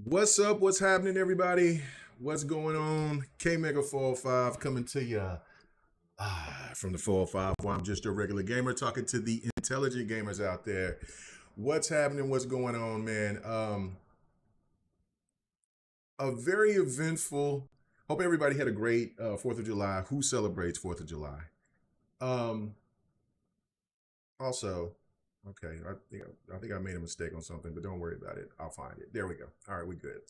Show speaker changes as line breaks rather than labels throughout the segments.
What's up? What's happening, everybody? What's going on? K Mega 405 coming to you from the 405, where I'm just a regular gamer talking to the intelligent gamers out there. What's happening? What's going on, man? A very eventful. Hope everybody had a great 4th of July. Who celebrates 4th of July? Um, also, okay, I think I made a mistake on something, but don't worry about it. I'll find it. There we go. All right, we good.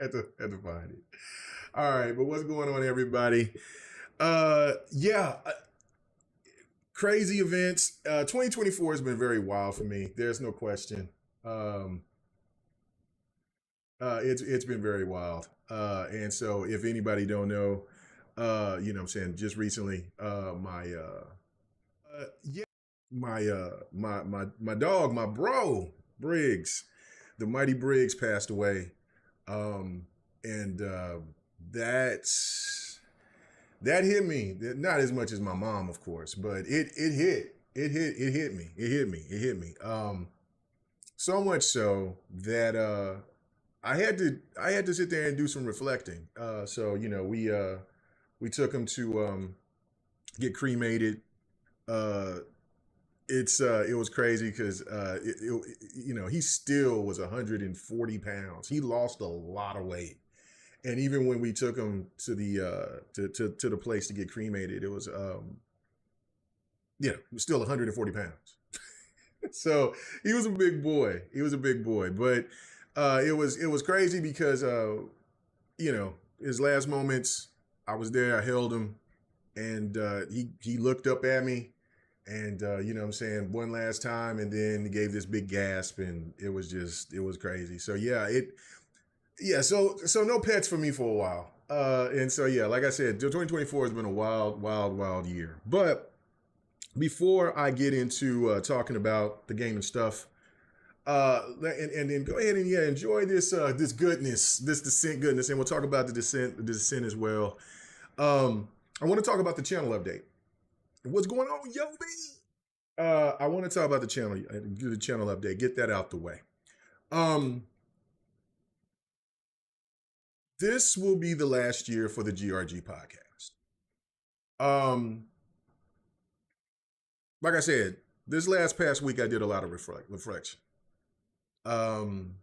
Had to find it. All right, but what's going on, everybody? Yeah, crazy events. 2024 has been very wild for me. There's no question. It's been very wild. And so, if anybody don't know, you know, what I'm saying, just recently, yeah, my dog, my bro Briggs, the mighty Briggs, passed away. And that hit me. Not as much as my mom, of course, but it hit me. So much so that I had to sit there and do some reflecting. So you know, we took him to get cremated. It was crazy because you know, he still was 140 pounds. He lost a lot of weight. And even when we took him to the to the place to get cremated, it was it was still 140 pounds. So he was a big boy. But it was crazy because you know, his last moments, I was there, I held him, and he looked up at me, and you know what I'm saying, one last time, and then he gave this big gasp, and it was crazy. So so no pets for me for a while. And so, yeah, like I said, 2024 has been a wild year. But before I get into talking about the game and stuff, and then go ahead and enjoy this goodness, this Descent goodness, and we'll talk about the Descent as well. I want to talk about the channel update. What's going on, yo, B? I want to talk about the channel update. Get that out the way. This will be the last year for the GRG podcast. Like I said, this past week I did a lot of reflection. Kind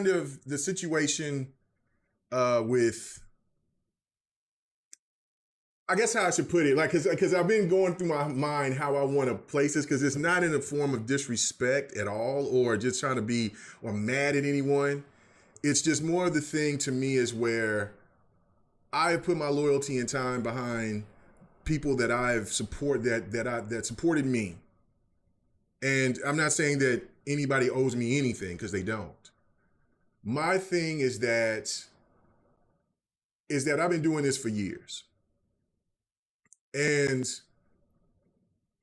of the situation with, I guess how I should put it, like, because I've been going through my mind how I want to place this, because it's not in a form of disrespect at all, or just trying to be, or mad at anyone. It's just more of the thing to me is where I put my loyalty and time behind people that I've that supported me. And I'm not saying that anybody owes me anything, because they don't. My thing is that I've been doing this for years. And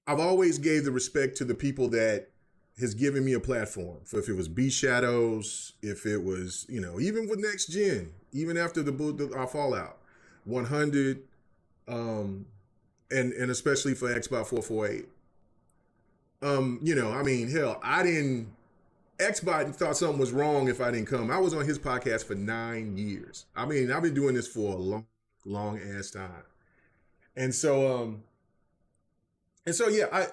I've always gave the respect to the people that has given me a platform. For if it was B Shadows, if it was, you know, even with Next Gen, even after our Fallout 100, and especially for Xbox 448. You know, I mean, hell, Xbox thought something was wrong if I didn't come. I was on his podcast for 9 years. I mean, I've been doing this for a long ass time. And so, yeah,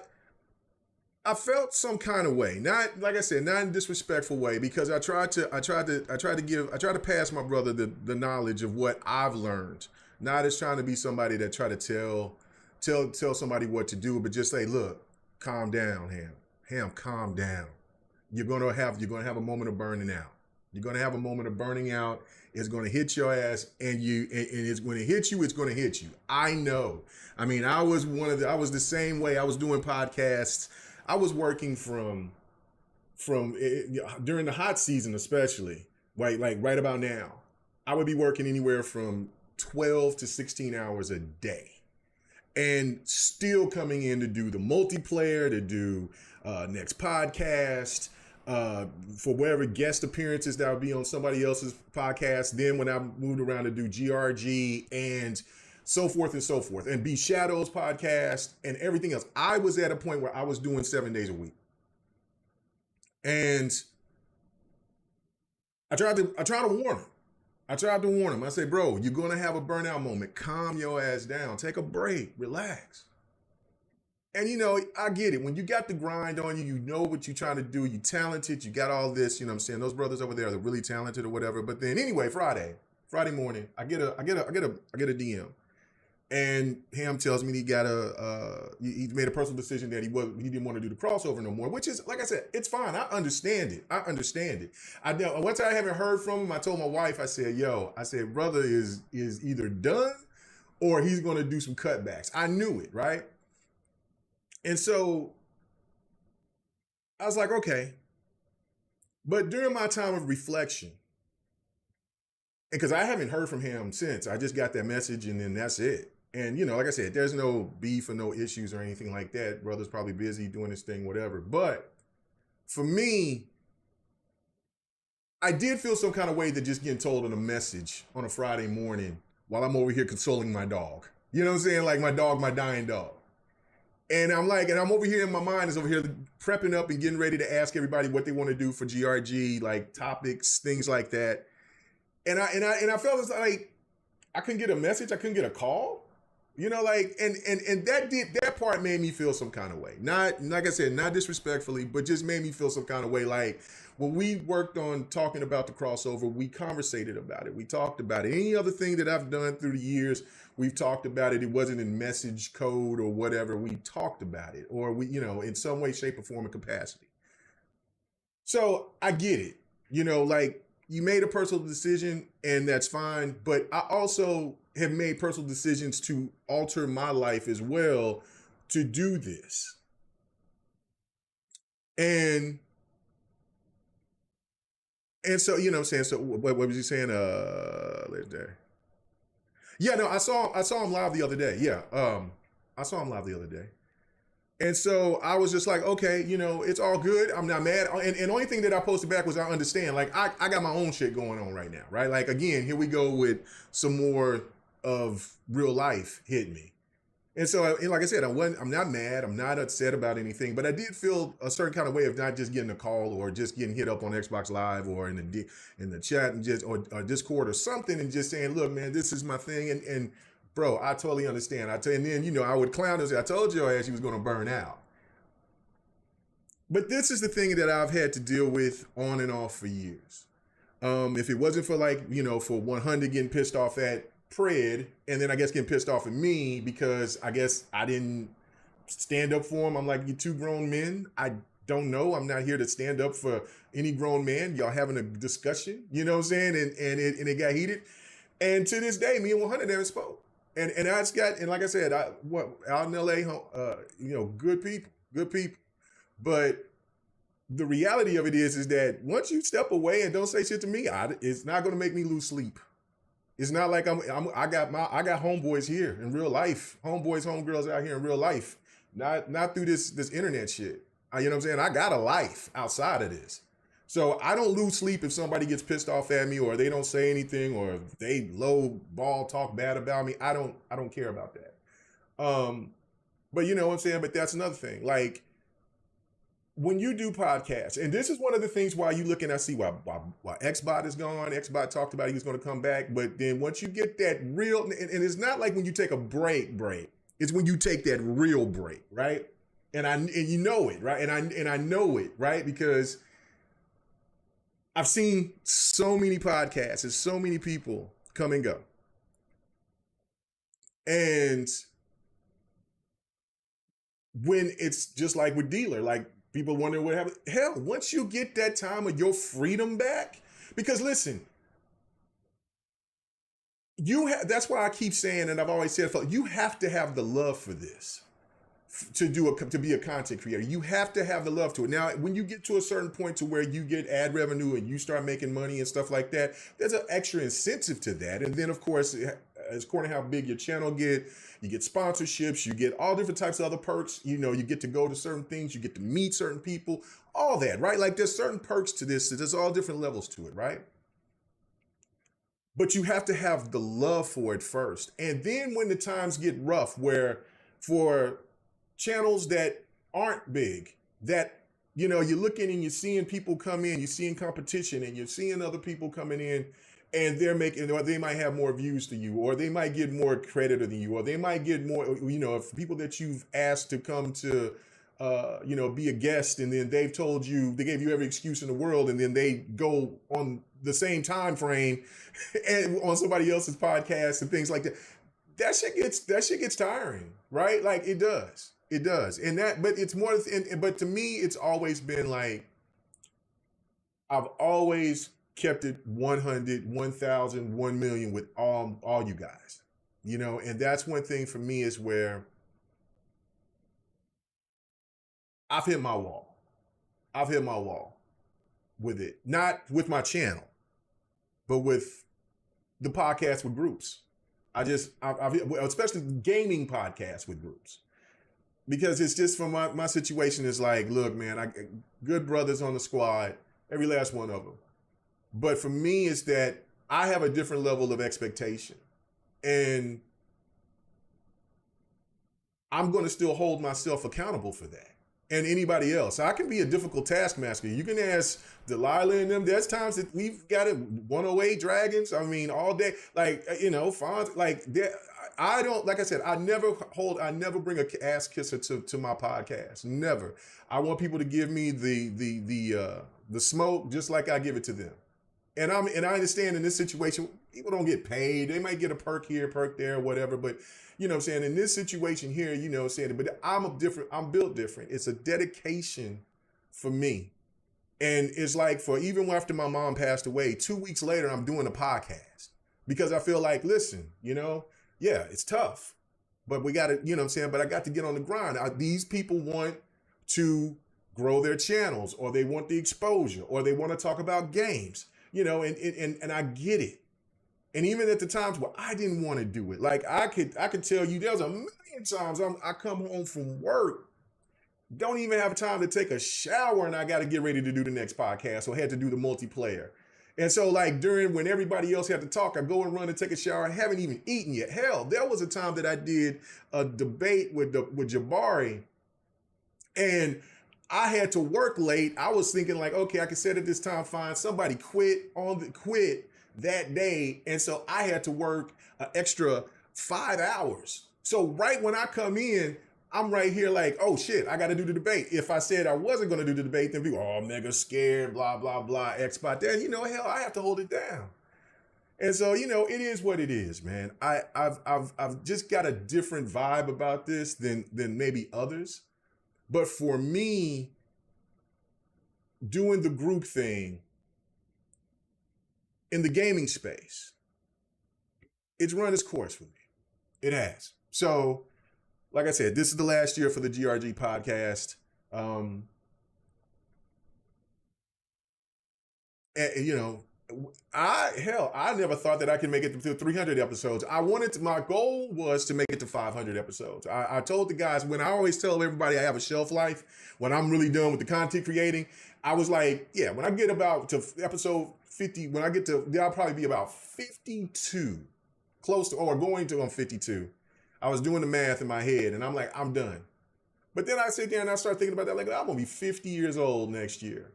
I felt some kind of way, not, like I said, not in a disrespectful way, because I tried to pass my brother the knowledge of what I've learned, not as trying to be somebody that try to tell somebody what to do, but just say, look, calm down, Ham, calm down. You're gonna have a moment of burning out. You're going to have a moment of burning out. It's going to hit your ass, and it's going to hit you. It's going to hit you. I know. I mean, I was the same way. I was doing podcasts. I was working from during the hot season, especially, right about now. I would be working anywhere from 12 to 16 hours a day, and still coming in to do the multiplayer, to do next podcast, for whatever guest appearances that would be on somebody else's podcast. Then when I moved around to do GRG and so forth, and B Shadows podcast and everything else, I was at a point where I was doing 7 days a week. And I tried to warn him. I tried to warn him. I said, bro, you're gonna have a burnout moment. Calm your ass down. Take a break. Relax. And I get it. When you got the grind on you, you know what you're trying to do. You talented. You got all this. You know what I'm saying? Those brothers over there, they're really talented or whatever. But then anyway, Friday morning, I get a DM, and Ham tells me he made a personal decision that he didn't want to do the crossover no more. Which is, like I said, it's fine. I understand it. Once I haven't heard from him, I told my wife, I said, brother is either done or he's going to do some cutbacks. I knew it, right? And so I was like, okay. But during my time of reflection, and because I haven't heard from him since, I just got that message and then that's it. And, like I said, there's no beef or no issues or anything like that. Brother's probably busy doing his thing, whatever. But for me, I did feel some kind of way that just getting told on a message on a Friday morning while I'm over here consoling my dog. You know what I'm saying? Like my dying dog. And I'm over here in my mind is over here prepping up and getting ready to ask everybody what they want to do for GRG, like topics, things like that. And I felt it's like I couldn't get a message, I couldn't get a call, and that part made me feel some kind of way. Not, like I said, not disrespectfully, but just made me feel some kind of way. Like when we worked on talking about the crossover, we conversated about it. We talked about it. Any other thing that I've done through the years, we've talked about it. It wasn't in message code or whatever. We talked about it, or we, in some way, shape, or form, or capacity. So I get it. Like you made a personal decision, and that's fine. But I also have made personal decisions to alter my life as well to do this. And so, what I'm saying? So what was he saying? Later there. Yeah, no, I saw him live the other day. Yeah. I saw him live the other day. And so I was just like, okay, it's all good. I'm not mad. And the only thing that I posted back was I understand. Like, I got my own shit going on right now, right? Like, again, here we go with some more of real life hitting me. And so, like I said, I'm not mad. I'm not upset about anything. But I did feel a certain kind of way of not just getting a call or just getting hit up on Xbox Live or in the chat and or Discord or something and just saying, look, man, this is my thing. And bro, I totally understand. And then, I would clown and say, I told your ass you was going to burn out. But this is the thing that I've had to deal with on and off for years. If it wasn't for for 100 getting pissed off at Pred, and then I guess getting pissed off at me because I guess I didn't stand up for him. I'm like, you two grown men. I don't know. I'm not here to stand up for any grown man. Y'all having a discussion, you know what I'm saying? And it got heated. And to this day, me and 100 never spoke. And I just got, and like I said, out in LA, good people. But the reality of it is that once you step away and don't say shit to me, it's not going to make me lose sleep. It's not like I got homeboys here in real life, homeboys, homegirls out here in real life, not through this internet shit. You know what I'm saying? I got a life outside of this. So I don't lose sleep if somebody gets pissed off at me or they don't say anything or they low ball talk bad about me. I don't care about that. But you know what I'm saying? But that's another thing. Like when you do podcasts, and this is one of the things why you look and I see why Xbot is gone. Xbot talked about he was going to come back, but then once you get that real, and it's not like when you take a break. It's when you take that real break, right? And you know it, right? And I know it, right? Because I've seen so many podcasts and so many people come and go. And when it's just like with Dealer, like people wonder what happened. Hell, once you get that time of your freedom back, because listen, that's why I keep saying, and I've always said, you have to have the love for this. To be a content creator, you have to have the love to it. Now, when you get to a certain point to where you get ad revenue and you start making money and stuff like that, there's an extra incentive to that. And then, of course, as according to how big your channel get, you get sponsorships, you get all different types of other perks. You get to go to certain things, you get to meet certain people, all that, right? Like there's certain perks to this. So there's all different levels to it, right? But you have to have the love for it first. And then when the times get rough, where for channels that aren't big, that you're looking and you're seeing people come in, you're seeing competition, and you're seeing other people coming in, and they're making, or they might have more views to you, or they might get more credit than you, or they might get more, if people that you've asked to come to, be a guest, and then they've told you, they gave you every excuse in the world, and then they go on the same time frame and on somebody else's podcast and things like that. That shit gets tiring, right? Like it does, and but it's more. But to me, it's always been like I've always kept it 100, 1,000, 1,000,000 with all you guys, and that's one thing for me is where I've hit my wall. I've hit my wall with it, not with my channel, but with the podcast with groups. I've especially gaming podcasts with groups, because it's just from my situation is like, look, man, I good brothers on the squad, every last one of them. But for me, it's that I have a different level of expectation, and I'm going to still hold myself accountable for that. And anybody else, I can be a difficult taskmaster. You can ask Delilah and them. There's times that we've got it 108 dragons. I mean, all day, like Fonz, like I don't, like I said, I never bring a ass kisser to my podcast. Never. I want people to give me the smoke just like I give it to them. And I understand in this situation, people don't get paid. They might get a perk here, perk there, whatever. But you know what I'm saying? In this situation here, you know what I'm saying? But I'm built different. It's a dedication for me. And it's like even after my mom passed away, 2 weeks later, I'm doing a podcast because I feel like, listen, yeah, it's tough, but we got to, you know what I'm saying? But I got to get on the grind. These people want to grow their channels, or they want the exposure, or they want to talk about games, and I get it. And even at the times where I didn't want to do it, like I could tell you, there's a million times I come home from work, don't even have time to take a shower, and I got to get ready to do the next podcast, or had to do the multiplayer. And so like when everybody else had to talk, I go and run and take a shower. I haven't even eaten yet. Hell, there was a time that I did a debate with Jabari, and I had to work late. I was thinking like, okay, I can set it this time, fine. Somebody quit that day. And so I had to work an extra 5 hours. So right when I come in, I'm right here like, oh shit, I got to do the debate. If I said I wasn't going to do the debate, then people, oh, mega scared, blah, blah, blah, X-Bot. Then, hell, I have to hold it down. And so, it is what it is, man. I've just got a different vibe about this than maybe others. But for me, doing the group thing in the gaming space, it's run its course for me. It has. So, like I said, this is the last year for the GRG podcast. I never thought that I could make it to 300 episodes. My goal was to make it to 500 episodes. I told the guys, when I always tell everybody I have a shelf life, when I'm really done with the content creating, I was like, yeah, when I get about to episode 50, there'll probably be about 52, close to, or going to on 52. I was doing the math in my head, and I'm like, I'm done. But then I sit there and I start thinking about that, like, I'm gonna be 50 years old next year.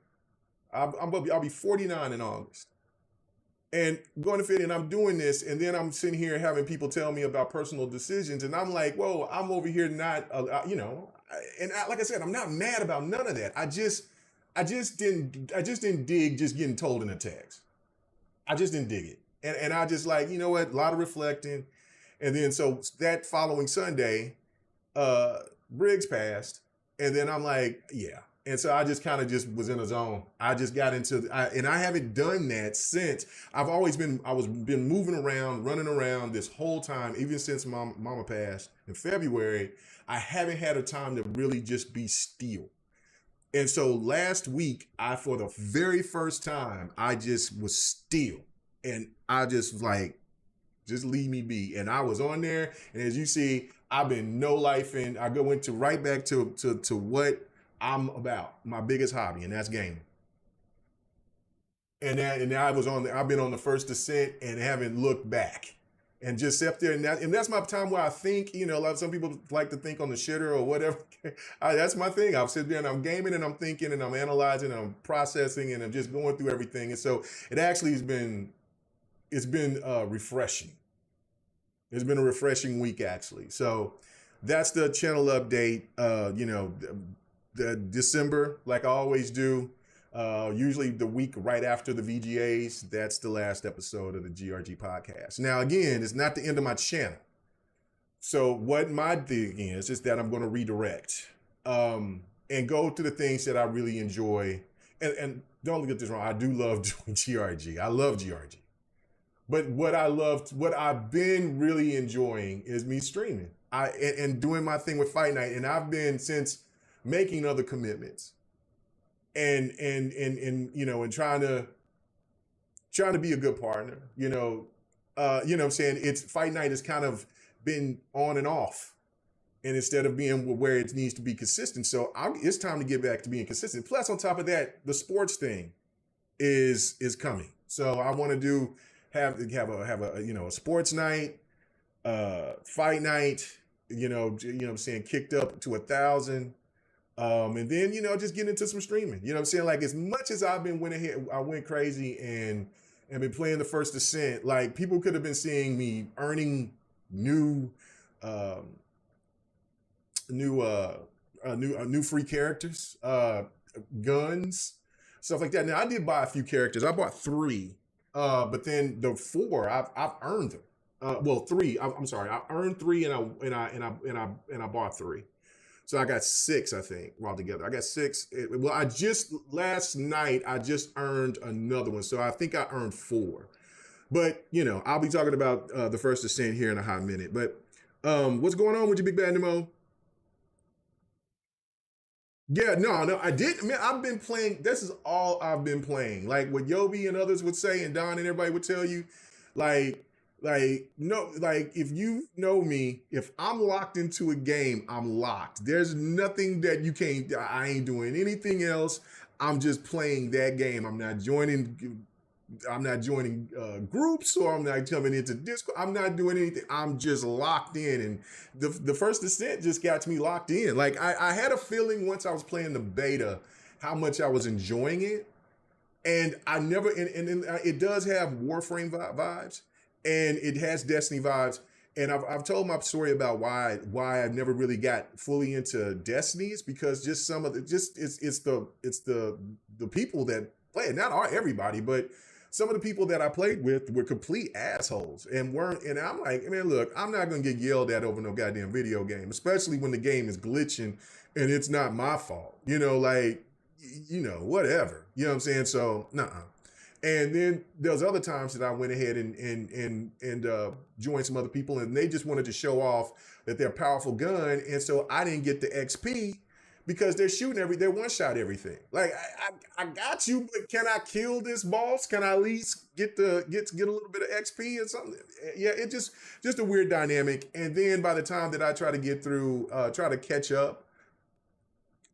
I'll be 49 in August. And going to 50, and I'm doing this, and then I'm sitting here having people tell me about personal decisions, and I'm like, whoa, I'm over here not, like I said, I'm not mad about none of that. I just didn't dig just getting told in a text. I just didn't dig it. And I just like, you know what, a lot of reflecting. And then so that following Sunday, Briggs passed, and then I'm like, yeah. And so I just kind of just was in a zone. I just got into, and I haven't done that since. I was been moving around, running around this whole time, even since Mama passed in February. I haven't had a time to really just be still. And so last week, for the very first time, I just was still, and I just was like, just leave me be. And I was on there, and as you see, I've been no life in. I go into right back to what I'm about, my biggest hobby, and that's gaming. And I was I've been on the first descent and haven't looked back. and just sit there, and that's my time where I think, like some people like to think on the shitter or whatever. That's my thing. I'll sit there and I'm gaming and I'm thinking and I'm analyzing and I'm processing and I'm just going through everything. And so it actually it's been refreshing. It's been a refreshing week actually. So that's the channel update. The December, like I always do. Usually the week right after the VGAs, that's the last episode of the GRG podcast. Now, again, it's not the end of my channel. So what my thing is that I'm going to redirect and go to the things that I really enjoy. And don't get this wrong, I do love doing GRG. I love GRG. But what I've been really enjoying is me streaming and doing my thing with Fight Night. And I've been since making other commitments. And trying to be a good partner, what I'm saying? It's Fight Night has kind of been on and off, and instead of being where it needs to be consistent. So it's time to get back to being consistent. Plus, on top of that, the sports thing is coming. So I want to have a sports night, Fight Night, what I'm saying, kicked up to 1,000. And then, just get into some streaming. You know what I'm saying? Like, as much as I went crazy and been playing the First Descent, like, people could have been seeing me earning new free characters, guns, stuff like that. Now, I did buy a few characters. I bought 3, but then the 4, I've earned them. 3. I'm sorry. I earned 3 and I bought 3. So I got 6, I think, altogether. I got 6. Last night, I just earned another one. So I think I earned 4. But, I'll be talking about the First Descent here in a hot minute. But what's going on with you, Big Bad Nemo? Yeah, no, I did. Man, I've been playing. This is all I've been playing. Like what Yobi and others would say, and Don and everybody would tell you, no, if you know me, if I'm locked into a game, I'm locked. There's nothing that I ain't doing anything else. I'm just playing that game. I'm not joining groups, or I'm not coming into Discord. I'm not doing anything. I'm just locked in. And the First Descent just got me locked in. Like I had a feeling once I was playing the beta, how much I was enjoying it. And I never, and it does have Warframe vibes. And it has Destiny vibes. And I've told my story about why I never really got fully into Destinies, because just some of it's the people that play it. Not everybody, but some of the people that I played with were complete assholes and I'm like, man, look, I'm not gonna get yelled at over no goddamn video game, especially when the game is glitching and it's not my fault. Whatever. You know what I'm saying? So, nuh-uh. And then there's other times that I went ahead and joined some other people, and they just wanted to show off that they're a powerful gun, and so I didn't get the XP because they're shooting they one-shot everything. Like I got you, but can I kill this boss? Can I at least get a little bit of XP or something? Yeah, it just a weird dynamic. And then by the time that I try to get through, try to catch up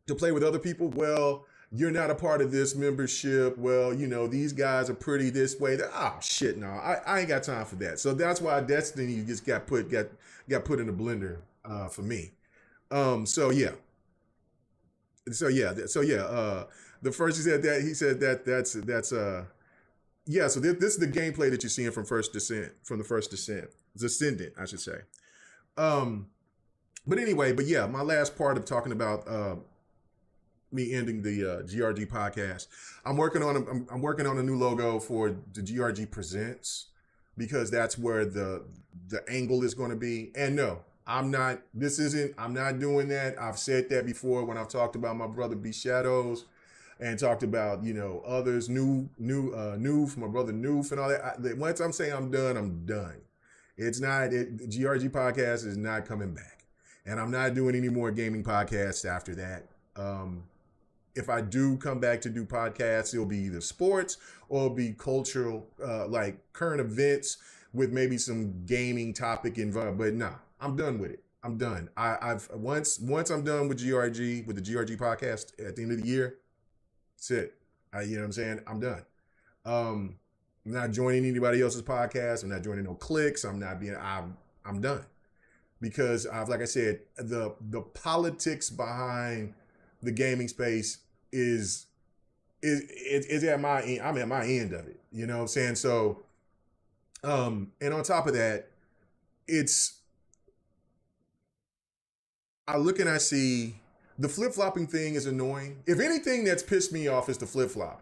to play with other people, well, you're not a part of this membership. Well, these guys are pretty this way. Shit, no, I ain't got time for that. So that's why Destiny just got put in the blender for me. The first he said that's yeah. So this is the gameplay that you're seeing from the First Descent, Descendant, I should say. But anyway, my last part of talking about me ending the GRG podcast. I'm working on a new logo for the GRG Presents, because that's where the angle is going to be. And no, I'm not doing that. I've said that before when I've talked about my brother B Shadows and talked about, others, Noof, my brother Noof and all that. Once I'm saying I'm done, I'm done. The GRG podcast is not coming back. And I'm not doing any more gaming podcasts after that. If I do come back to do podcasts, it'll be either sports or it'll be cultural, like current events with maybe some gaming topic involved. But nah, I'm done with it. I'm done. I've once I'm done with GRG, with the GRG podcast at the end of the year, that's it. You know what I'm saying? I'm done. I'm not joining anybody else's podcast. I'm not joining no cliques. I'm done. Because I've, like I said, the politics behind the gaming space is at my end. I'm at my end of it. You know what I'm saying? So, and on top of that, it's I look and I see the flip flopping thing is annoying. If anything that's pissed me off is the flip flopping.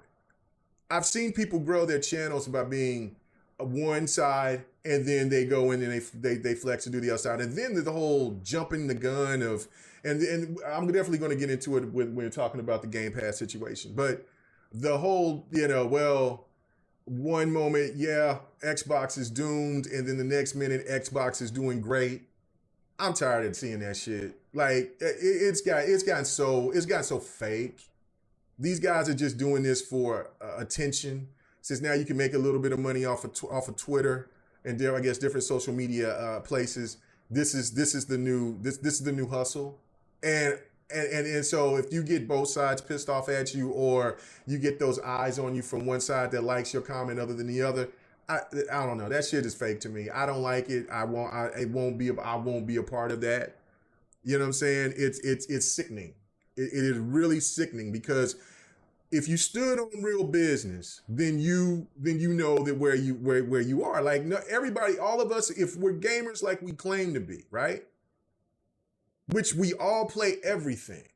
I've seen people grow their channels by being one side, and then they go in and they flex and do the other side, and then the whole jumping the gun of, and I'm definitely going to get into it when we're talking about the Game Pass situation, but the whole, well, one moment, yeah, Xbox is doomed, and then the next minute Xbox is doing great. I'm tired of seeing that shit. Like it's gotten so fake. These guys are just doing this for attention. Since now you can make a little bit of money off of Twitter and I guess different social media places. This is the new hustle, and so if you get both sides pissed off at you, or you get those eyes on you from one side that likes your comment other than the other, I don't know. That shit is fake to me. I don't like it. I won't be a part of that. You know what I'm saying? It's sickening. It is really sickening, because if you stood on real business, then you know that where you are. Like, no, everybody, all of us, if we're gamers like we claim to be, right? Which we all play everything.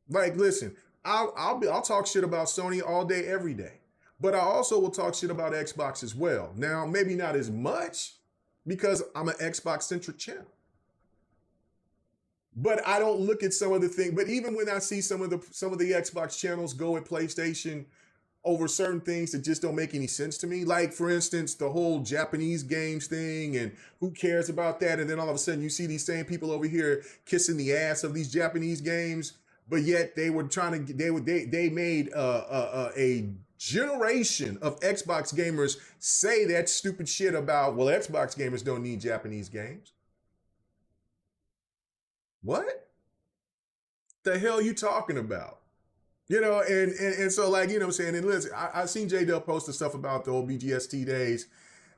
Like, listen, I'll talk shit about Sony all day, every day, but I also will talk shit about Xbox as well. Now, maybe not as much, because I'm an Xbox centric channel. But I don't look at some of the things. But even when I see some of the Xbox channels go at PlayStation over certain things that just don't make any sense to me, like for instance the whole Japanese games thing, and who cares about that? And then all of a sudden you see these same people over here kissing the ass of these Japanese games, but yet they were trying to they made a generation of Xbox gamers say that stupid shit about, well, Xbox gamers don't need Japanese games. What the hell are you talking about? And so, like, what I'm saying, and listen, I seen J Dub post the stuff about the old BGST days,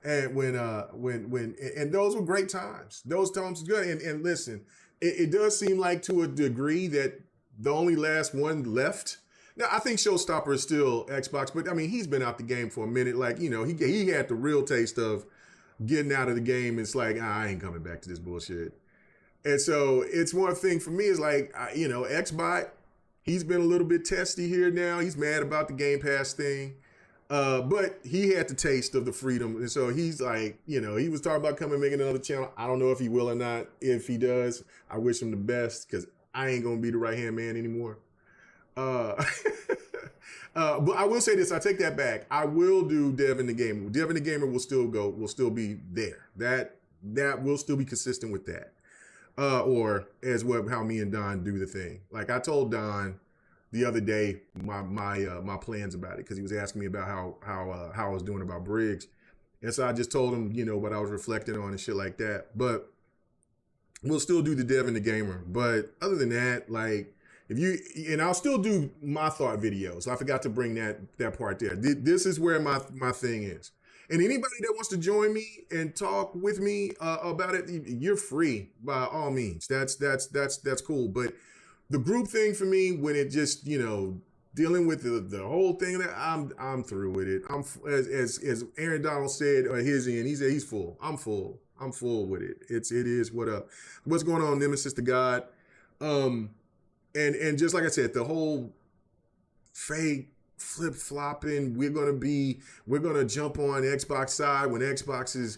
and when and those were great times. Those times were good. And listen, it does seem like to a degree that the only last one left. Now, I think Showstopper is still Xbox, but I mean, he's been out the game for a minute. Like, he had the real taste of getting out of the game. It's like, I ain't coming back to this bullshit. And so it's one thing for me is like, Xbot, he's been a little bit testy here now. He's mad about the Game Pass thing. But he had the taste of the freedom. And so he's like, he was talking about coming and making another channel. I don't know if he will or not. If he does, I wish him the best, because I ain't going to be the right-hand man anymore. But I will say this. I take that back. I will do Devin the Gamer. Devin the Gamer will still be there. That will still be consistent with that. Or as well, how me and Don do the thing. Like, I told Don the other day my plans about it, because he was asking me about how I was doing about Briggs, and so I just told him what I was reflecting on and shit like that. But we'll still do the Devin the Gamer. But other than that, like, I'll still do my thought videos. I forgot to bring that part there. This is where my thing is. And anybody that wants to join me and talk with me about it, you're free by all means. That's cool. But the group thing for me, when it just dealing with the whole thing, that I'm through with it. I'm as Aaron Donald said at his end. He said he's full. I'm full. I'm full with it. It is what up. What's going on, Nemesis to God? And just like I said, the whole fake flip-flopping, we're gonna jump on Xbox side when Xbox is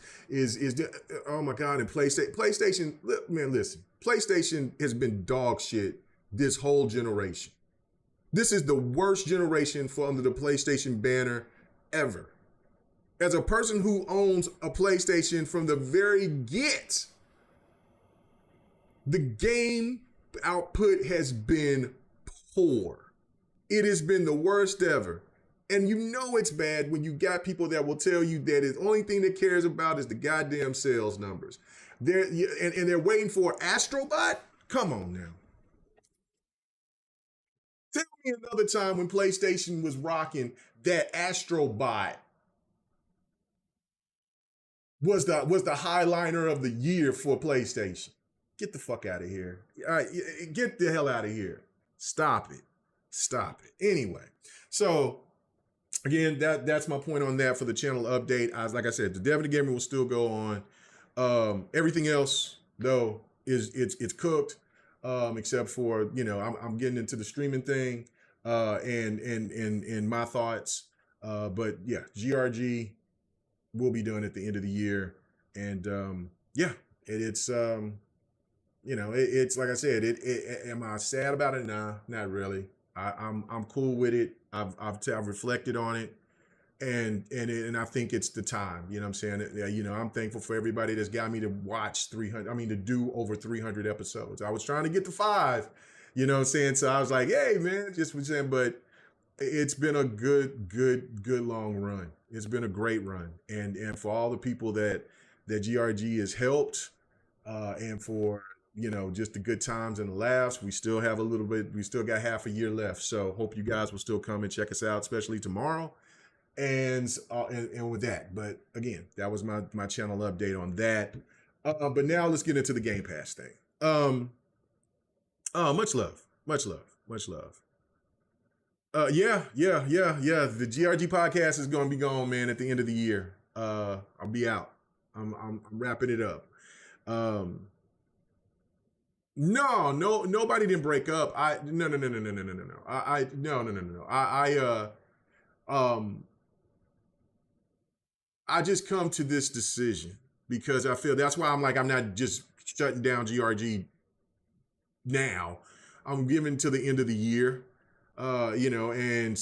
oh my god. And PlayStation, man, listen, PlayStation has been dog shit this whole generation. This is the worst generation for under the PlayStation banner ever. As a person who owns a PlayStation from the very get, the game output has been poor. It has been the worst ever. And it's bad when you got people that will tell you that the only thing they cares about is the goddamn sales numbers. They're waiting for Astrobot? Come on now. Tell me another time when PlayStation was rocking that Astrobot was the highliner of the year for PlayStation. Get the fuck out of here. All right, get the hell out of here. Stop it. Stop it. Anyway, so again, that's my point on that for the channel update. Like I said, the Dev and the Gamer will still go on. Everything else though it's cooked, except for I'm getting into the streaming thing, and my thoughts. But yeah, GRG will be done at the end of the year, and yeah, it's it's like I said. Am I sad about it? Nah, not really. I'm cool with it. I've reflected on it, and I think it's the time. You know what I'm saying? I'm thankful for everybody that's got me to watch 300. I mean, to do over 300 episodes. I was trying to get to 5. You know what I'm saying? So I was like, hey man, just was saying, but it's been a good long run. It's been a great run, and for all the people that GRG has helped, and for just the good times and the laughs. We still have a little bit. We still got half a year left. So hope you guys will still come and check us out, especially tomorrow. And with that, but again, that was my channel update on that. But now let's get into the Game Pass thing. Much love. Yeah. The GRG podcast is going to be gone, man, at the end of the year. I'll be out. I'm wrapping it up. No, nobody didn't break up. No. I just come to this decision because I feel that's why I'm not just shutting down GRG now. I'm giving to the end of the year, and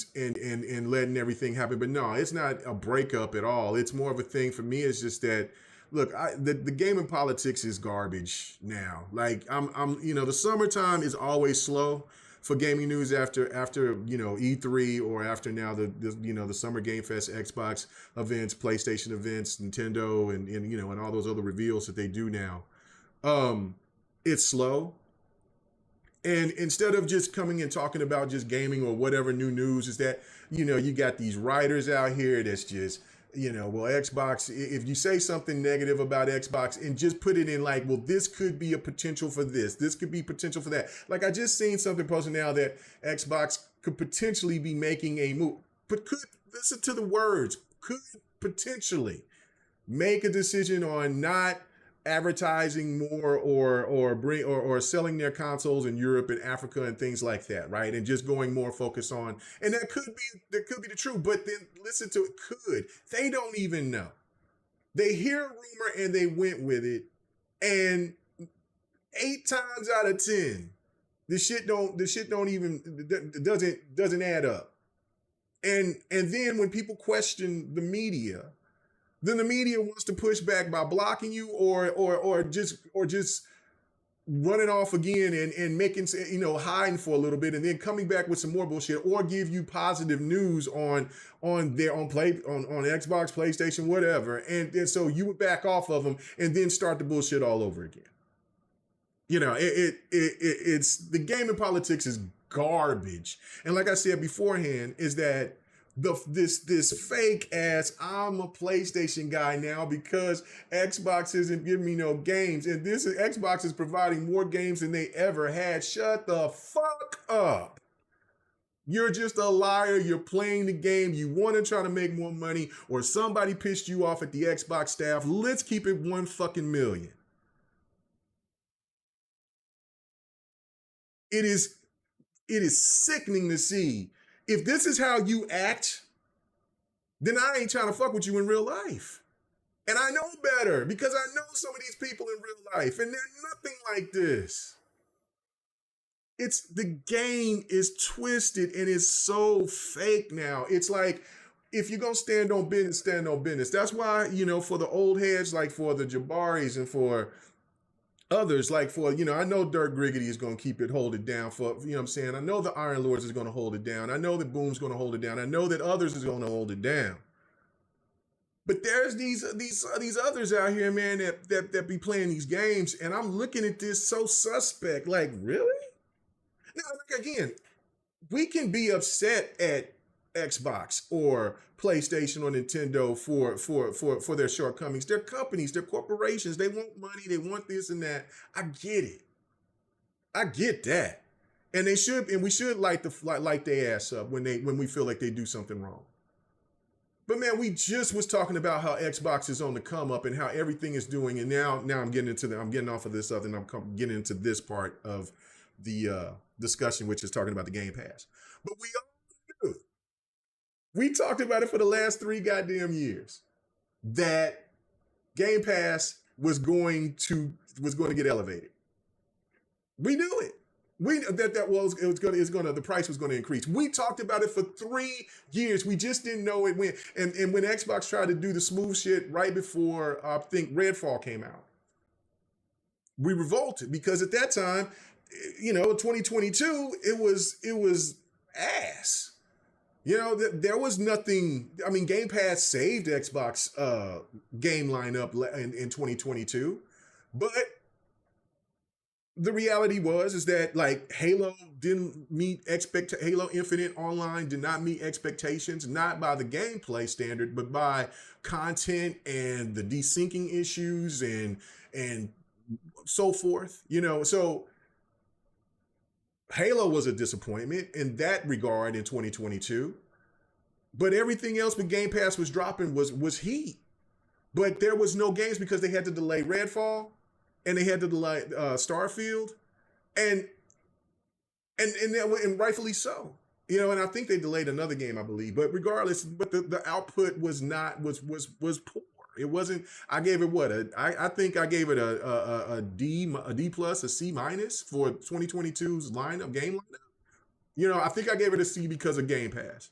letting everything happen. But no, it's not a breakup at all. It's more of a thing for me. It's just that, look, the game in politics is garbage now. Like the summertime is always slow for gaming news after E3 or after now the Summer Game Fest, Xbox events, PlayStation events, Nintendo, and all those other reveals that they do now. It's slow. And instead of just coming and talking about just gaming or whatever new news, is that, you got these writers out here that's just, well, Xbox, if you say something negative about Xbox and just put it in like, well, this could be a potential for this could be potential for that. Like I just seen something posted now that Xbox could potentially be making a move, but could, listen to the words, could potentially make a decision on not advertising more or selling their consoles in Europe and Africa and things like that, right? And just going more focused on, and that could be the truth, but then listen to it, could. They don't even know. They hear a rumor and they went with it, and 8 times out of 10, the shit don't even doesn't add up. And then when people question the media, then the media wants to push back by blocking you or just running off again and making, hiding for a little bit and then coming back with some more bullshit, or give you positive news on Xbox, PlayStation, whatever, and so you would back off of them and then start the bullshit all over again. It's the game in politics is garbage, and like I said beforehand, is that this fake ass, I'm a PlayStation guy now because Xbox isn't giving me no games, and Xbox is providing more games than they ever had. Shut the fuck up. You're just a liar. You're playing the game. You want to try to make more money, or somebody pissed you off at the Xbox staff. Let's keep it 1 fucking million. It is sickening to see. If this is how you act, then I ain't trying to fuck with you in real life. And I know better because I know some of these people in real life, and they're nothing like this. The game is twisted and it's so fake now. It's like, if you're going to stand on business, stand on business. That's why, for the old heads, like for the Jabaris and for others, like for, I know Dirk Griggity is going to hold it down for, what I'm saying? I know the Iron Lords is going to hold it down. I know that Boom's going to hold it down. I know that others is going to hold it down. But there's these others out here, man, that be playing these games, and I'm looking at this so suspect. Like, really? Now, like, again, we can be upset at Xbox or PlayStation or Nintendo for their shortcomings. They're companies, they're corporations. They want money, they want this and that. I get it. I get that. And they should, and we should light their ass up when we feel like they do something wrong. But man, we just was talking about how Xbox is on the come up and how everything is doing, and now I'm getting off of this other, and I'm getting into this part of the discussion, which is talking about the Game Pass. But we talked about it for the last 3 goddamn years that Game Pass was going to get elevated. We knew it. We the price was going to increase. We talked about it for 3 years. We just didn't know it when. And when Xbox tried to do the smooth shit right before I think Redfall came out, we revolted because at that time, 2022, it was ass. There was nothing. I mean, Game Pass saved Xbox game lineup in 2022, but the reality is that like Halo didn't meet Halo Infinite Online did not meet expectations, not by the gameplay standard, but by content and the desyncing issues and so forth. So Halo was a disappointment in that regard in 2022, but everything else with Game Pass was dropping was heat. But there was no games because they had to delay Redfall. And they had to delay Starfield, and rightfully so, And I think they delayed another game, I believe. But regardless, the output was poor. It wasn't. I gave it what I think I gave it a D plus, a C minus for 2022's game lineup. I think I gave it a C because of Game Pass.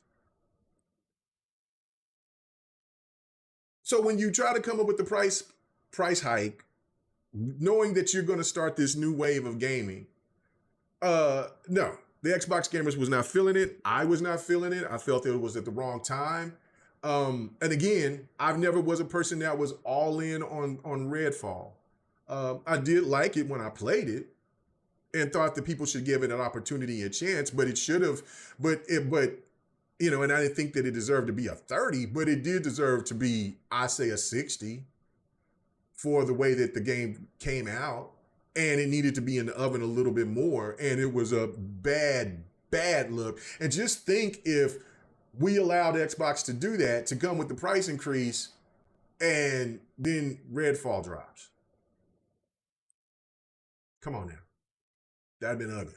So when you try to come up with the price hike, knowing that you're going to start this new wave of gaming, no, the Xbox gamers was not feeling it. I was not feeling it. I felt it was at the wrong time. And again, I've never was a person that was all in on Redfall. I did like it when I played it and thought that people should give it an opportunity, a chance, but it should have, and I didn't think that it deserved to be a 30, but it did deserve to be, I say, a 60. For the way that the game came out, and it needed to be in the oven a little bit more, and it was a bad look. And just think if we allowed Xbox to do that, to come with the price increase, and then Redfall drops. Come on now. That'd been ugly.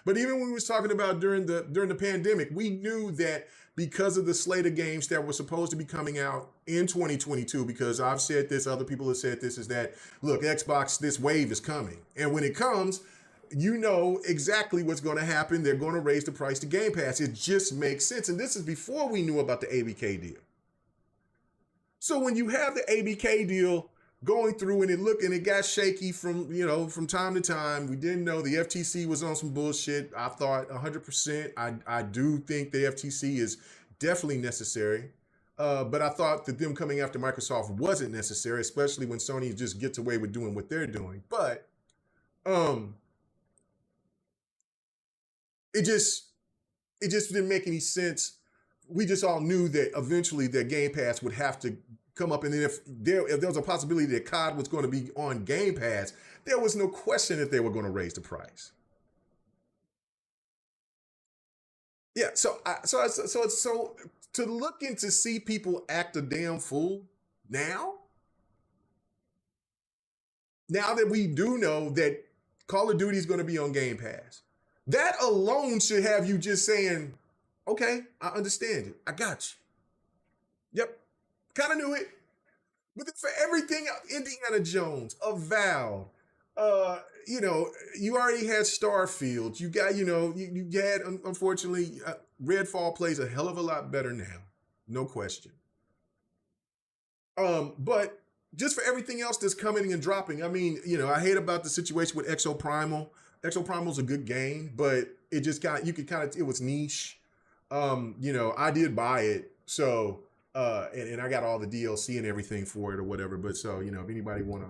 But even when we was talking about during the pandemic, we knew that because of the slate of games that were supposed to be coming out in 2022, because I've said this, other people have said this, is that, look, Xbox, this wave is coming. And when it comes, you know exactly what's going to happen. They're going to raise the price to Game Pass. It just makes sense. And this is before we knew about the ABK deal. So when you have the ABK deal going through and it got shaky from time to time. We didn't know the FTC was on some bullshit. I thought 100%. I do think the FTC is definitely necessary. But I thought that them coming after Microsoft wasn't necessary, especially when Sony just gets away with doing what they're doing. But it just didn't make any sense. We just all knew that eventually their Game Pass would have to come up, and then if there was a possibility that COD was going to be on Game Pass, there was no question that they were going to raise the price. Yeah, so to look and to see people act a damn fool now that we do know that Call of Duty is going to be on Game Pass, that alone should have you just saying, okay, I understand it. I got you. Yep. Kind of knew it. But for everything, Indiana Jones, Avowed, you already had Starfield. You got, you had, unfortunately, Redfall plays a hell of a lot better now. No question. But just for everything else that's coming and dropping, I mean, I hate about the situation with Exo Primal. Exo Primal's a good game, but it just it was niche. I did buy it, so and I got all the DLC and everything for it or whatever. But so, if anybody wanna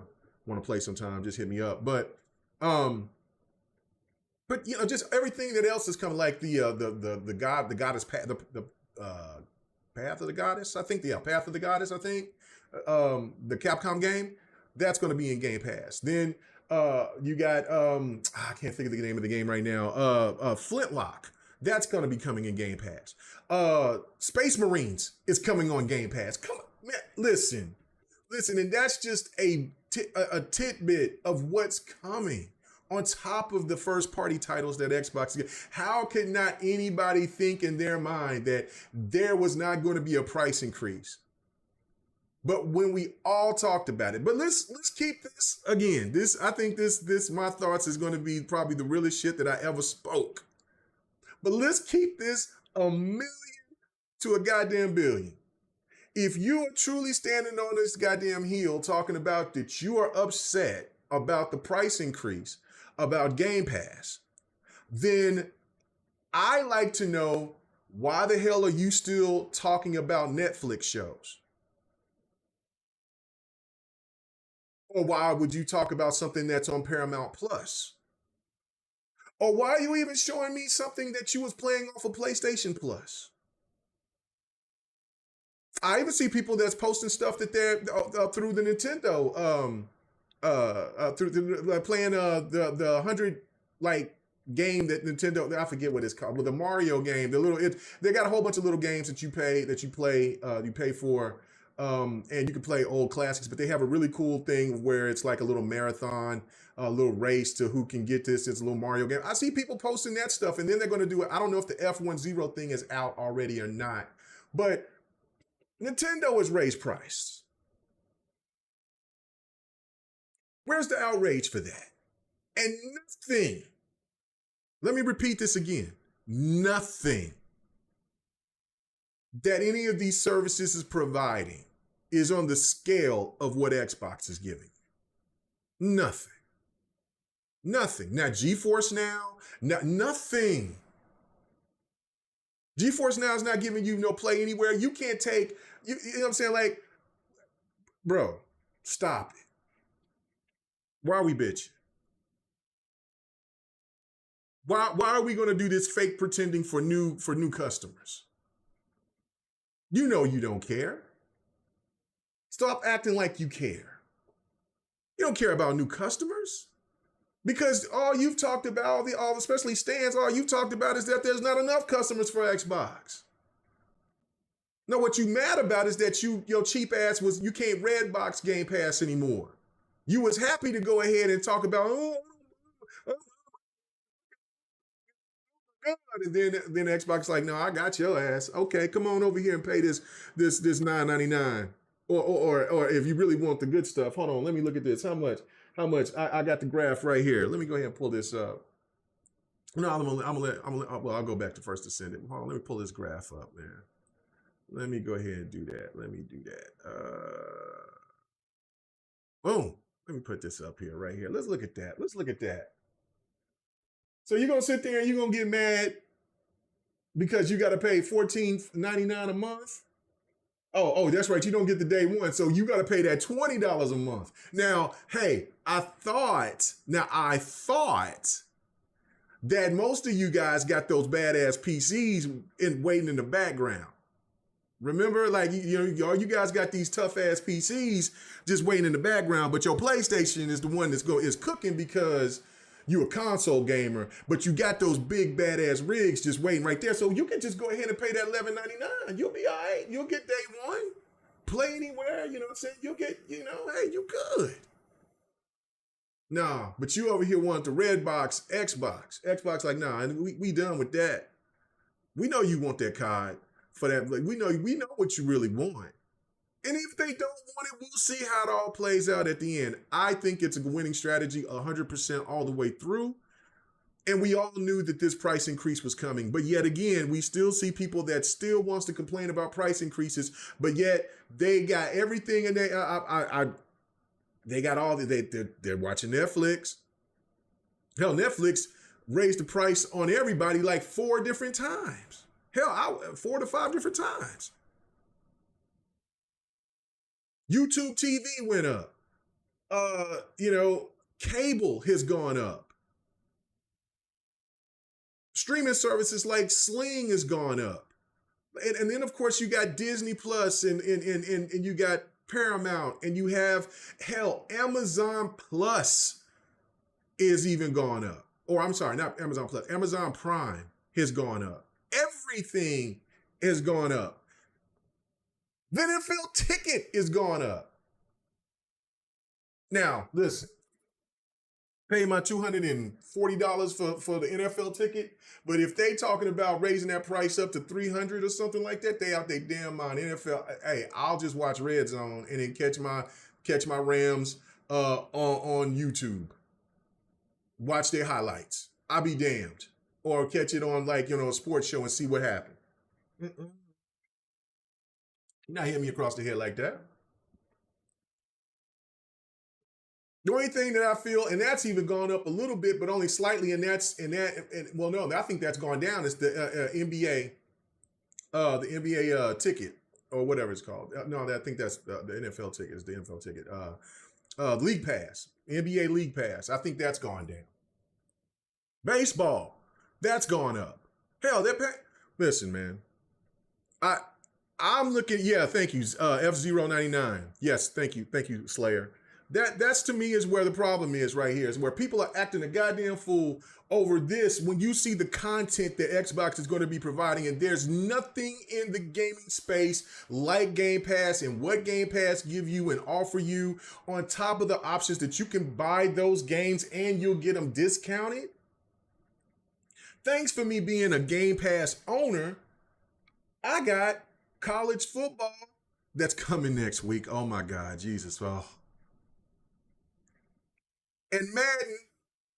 play sometime, just hit me up. But But just everything that else is coming, like the goddess path, the path of the goddess. I think path of the goddess. I think the Capcom game that's going to be in Game Pass. Then you got I can't think of the name of the game right now. Flintlock. That's going to be coming in Game Pass. Space Marines is coming on Game Pass. Come on, man, listen, and that's just a tidbit of what's coming on top of the first party titles that Xbox get. How could not anybody think in their mind that there was not going to be a price increase? But when we all talked about it, but let's keep this again. I think this my thoughts is going to be probably the realest shit that I ever spoke. But let's keep this a million to a goddamn billion. If you are truly standing on this goddamn hill talking about that you are upset about the price increase, about Game Pass, then I like to know, why the hell are you still talking about Netflix shows? Or why would you talk about something that's on Paramount Plus? Or why are you even showing me something that you was playing off of PlayStation Plus? I even see people that's posting stuff that they're through the Nintendo, playing the 100 like game that Nintendo, I forget what it's called, but the Mario game, they got a whole bunch of little games that you pay for, and you can play old classics, but they have a really cool thing where it's like a little marathon, a little race to who can get this. It's a little Mario game. I see people posting that stuff, and then they're going to do it. I don't know if the F10 thing is out already or not, but Nintendo has raised price. Where's the outrage for that? And nothing, let me repeat this again, nothing that any of these services is providing is on the scale of what Xbox is giving. Nothing. Nothing. Now, GeForce Now, nothing. GeForce Now is not giving you no play anywhere. You can't take, you know what I'm saying? Like, bro, stop it. Why are we bitching? Why are we going to do this fake pretending for new customers? You know you don't care. Stop acting like you care. You don't care about new customers. Because all you've talked about, especially Stans, all you've talked about is that there's not enough customers for Xbox. No, what you mad about is that your cheap ass you can't Redbox Game Pass anymore. You was happy to go ahead and talk about, and then Xbox like, no, I got your ass. Okay, come on over here and pay this $9.99. Or if you really want the good stuff, hold on, let me look at this. How much? I got the graph right here. Let me go ahead and pull this up. No, I'm gonna let. Well, I'll go back to first Descendant. Hold on, let me pull this graph up, man. Let me go ahead and do that. Let me do that. Boom. Let me put this up here, right here. Let's look at that. So you're gonna sit there and you're gonna get mad because you got to pay $14.99 a month? Oh, that's right. You don't get the day one. So you got to pay that $20 a month. Now, hey, I thought that most of you guys got those badass PCs waiting in the background. Remember, like, all you guys got these tough ass PCs just waiting in the background, but your PlayStation is the one is cooking because you a console gamer, but you got those big badass rigs just waiting right there. So you can just go ahead and pay that $11.99. You'll be all right. You'll get day one. Play anywhere, you know what I'm saying? You'll get, hey, you good. Nah, but you over here want the Redbox Xbox. Xbox like, nah, we done with that. We know you want that card for that. Like, we know what you really want. And if they don't want it, we'll see how it all plays out at the end. I think it's a winning strategy 100% all the way through. And we all knew that this price increase was coming. But yet again, we still see people that still wants to complain about price increases, but yet they got everything and they got all they're watching Netflix. Hell, Netflix raised the price on everybody like 4 different times. Hell, 4 to 5 different times. YouTube TV went up. Cable has gone up. Streaming services like Sling has gone up. And then of course you got Disney Plus and you got Paramount, and you have, hell, Amazon Plus is even gone up. Or I'm sorry, not Amazon Plus, Amazon Prime has gone up. Everything has gone up. The NFL ticket is gone up. Now, listen, pay my $240 for the NFL ticket, but if they talking about raising that price up to $300 or something like that, they out their damn mind. NFL, hey, I'll just watch Red Zone and then catch my Rams on YouTube. Watch their highlights. I'll be damned. Or catch it on a sports show and see what happened. Mm-mm. You're not hitting me across the head like that. The only thing that I feel, and that's even gone up a little bit, but only slightly, and well, no, I think that's gone down. Is the NBA ticket or whatever it's called. No, I think that's the NFL ticket. Is the NFL ticket. League Pass, NBA League Pass. I think that's gone down. Baseball, that's gone up. Hell, listen, man. I'm looking. Yeah, thank you. F099. Yes, thank you, Slayer. That's to me is where the problem is right here. Is where people are acting a goddamn fool over this when you see the content that Xbox is going to be providing, and there's nothing in the gaming space like Game Pass and what Game Pass give you and offer you on top of the options that you can buy those games and you'll get them discounted. Thanks for me being a Game Pass owner, I got college football that's coming next week. Oh my God, Jesus. Oh. And Madden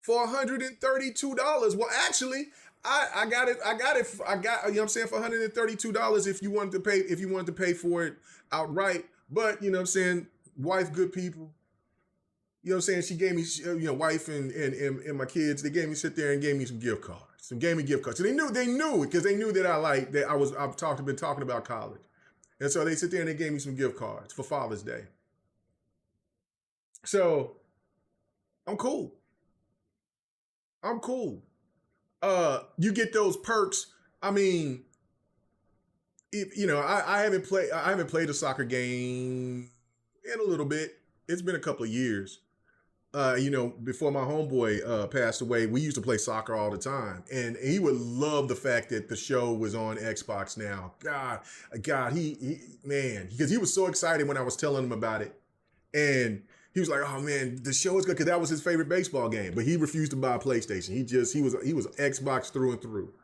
for $132. Well, actually, I got it, you know what I'm saying, for $132 if you wanted to pay for it outright. But you know what I'm saying, wife, good people. You know what I'm saying? She gave me, wife and my kids, they gave me some gift cards. Some gaming gift cards. So they knew it because they knew that I've been talking about college. And so they sit there and they gave me some gift cards for Father's Day. So I'm cool. You get those perks. I mean, I haven't played a soccer game in a little bit. It's been a couple of years. Before my homeboy passed away, we used to play soccer all the time, and he would love the fact that the show was on Xbox now. God, because he was so excited when I was telling him about it, and he was like, "Oh man, the show is good," because that was his favorite baseball game. But he refused to buy a PlayStation. He was Xbox through and through.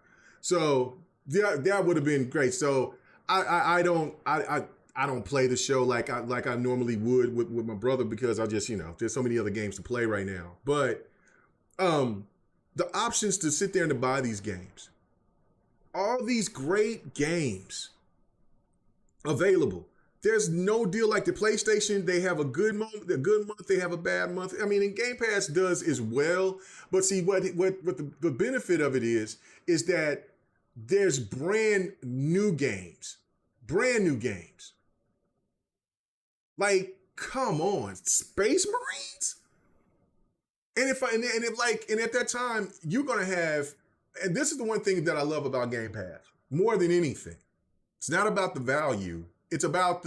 So that would have been great. So I don't play the show like I normally would with my brother because I just, there's so many other games to play right now. But the options to sit there and to buy these games, all these great games available. There's no deal like the PlayStation. They have a good month, they have a bad month. I mean, and Game Pass does as well. But see, what the benefit of it is that there's brand new games. Like, come on, Space Marines? And at that time, you're gonna have, and this is the one thing that I love about Game Pass, more than anything. It's not about the value, it's about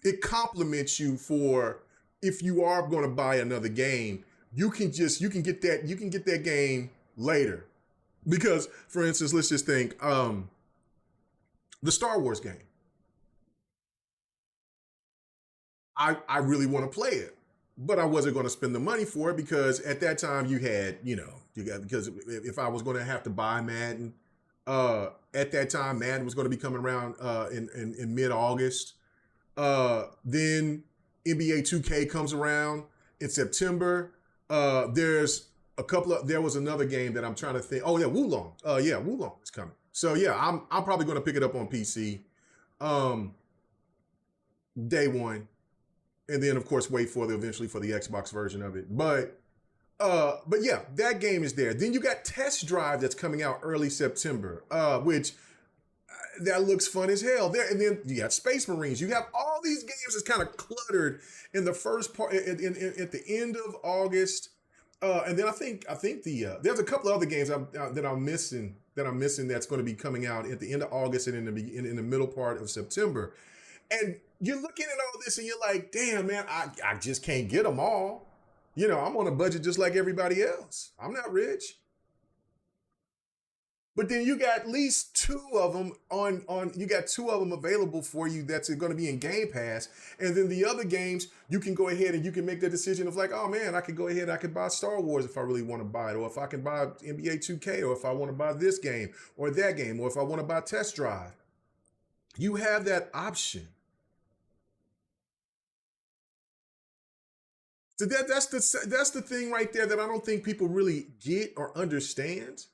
it compliments you for if you are gonna buy another game, you can get that game later. Because, for instance, let's just think, the Star Wars game. I really want to play it, but I wasn't going to spend the money for it because at that time because if I was going to have to buy Madden, at that time Madden was going to be coming around in mid-August. Then NBA 2K comes around in September. There was another game that I'm trying to think. Oh yeah, Wulong. Wulong is coming. So yeah, I'm probably going to pick it up on PC. Day one. And then, of course, wait eventually for the Xbox version of it. But yeah, that game is there. Then you got Test Drive that's coming out early September, which that looks fun as hell. There, and then you got Space Marines. You have all these games that's kind of cluttered in the first part, at the end of August And then I think there's a couple of other games that I'm missing that's going to be coming out at the end of August and in the middle part of September. And you're looking at all this and you're like, damn man, I just can't get them all. I'm on a budget just like everybody else. I'm not rich. But then you got at least two of them on you got two of them available for you that's going to be in Game Pass. And then the other games, you can go ahead and you can make the decision of like, oh man, I could go ahead and I could buy Star Wars if I really want to buy it, or if I can buy NBA 2K, or if I want to buy this game or that game, or if I want to buy Test Drive. You have that option. So that's the thing right there that I don't think people really get or understand,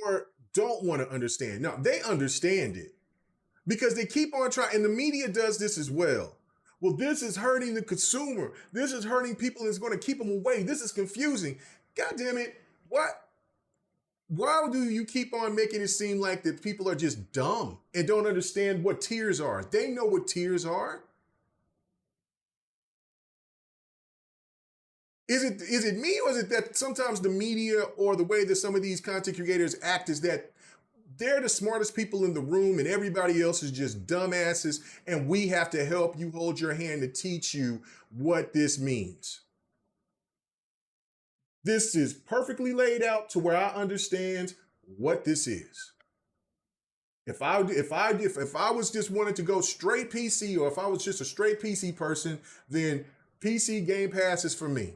or don't want to understand. No, they understand it because they keep on trying, and the media does this as well. Well, this is hurting the consumer. This is hurting people. It's going to keep them away. This is confusing. God damn it. What? Why do you keep on making it seem like that people are just dumb and don't understand what tiers are? They know what tiers are. Is it me, or is it that sometimes the media or the way that some of these content creators act is that they're the smartest people in the room and everybody else is just dumbasses, and we have to help you, hold your hand to teach you what this means? This is perfectly laid out to where I understand what this is. If I was just wanted to go straight PC, or if I was just a straight PC person, then PC Game Pass is for me.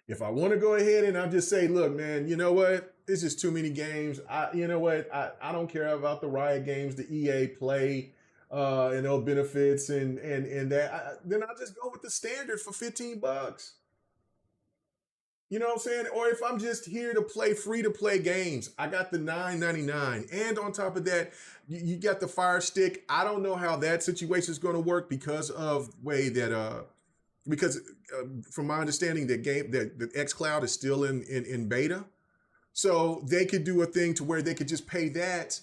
If I want to go ahead and I just say, look, man, you know what? It's just too many games. You know what? I don't care about the Riot games, the EA Play, and those benefits and that. Then I'll just go with the standard for $15. You know what I'm saying? Or if I'm just here to play free to play games, I got the $9.99. And on top of that, you got the Fire Stick. I don't know how that situation is going to work because of way that because from my understanding that the xCloud is still in beta. So they could do a thing to where they could just pay that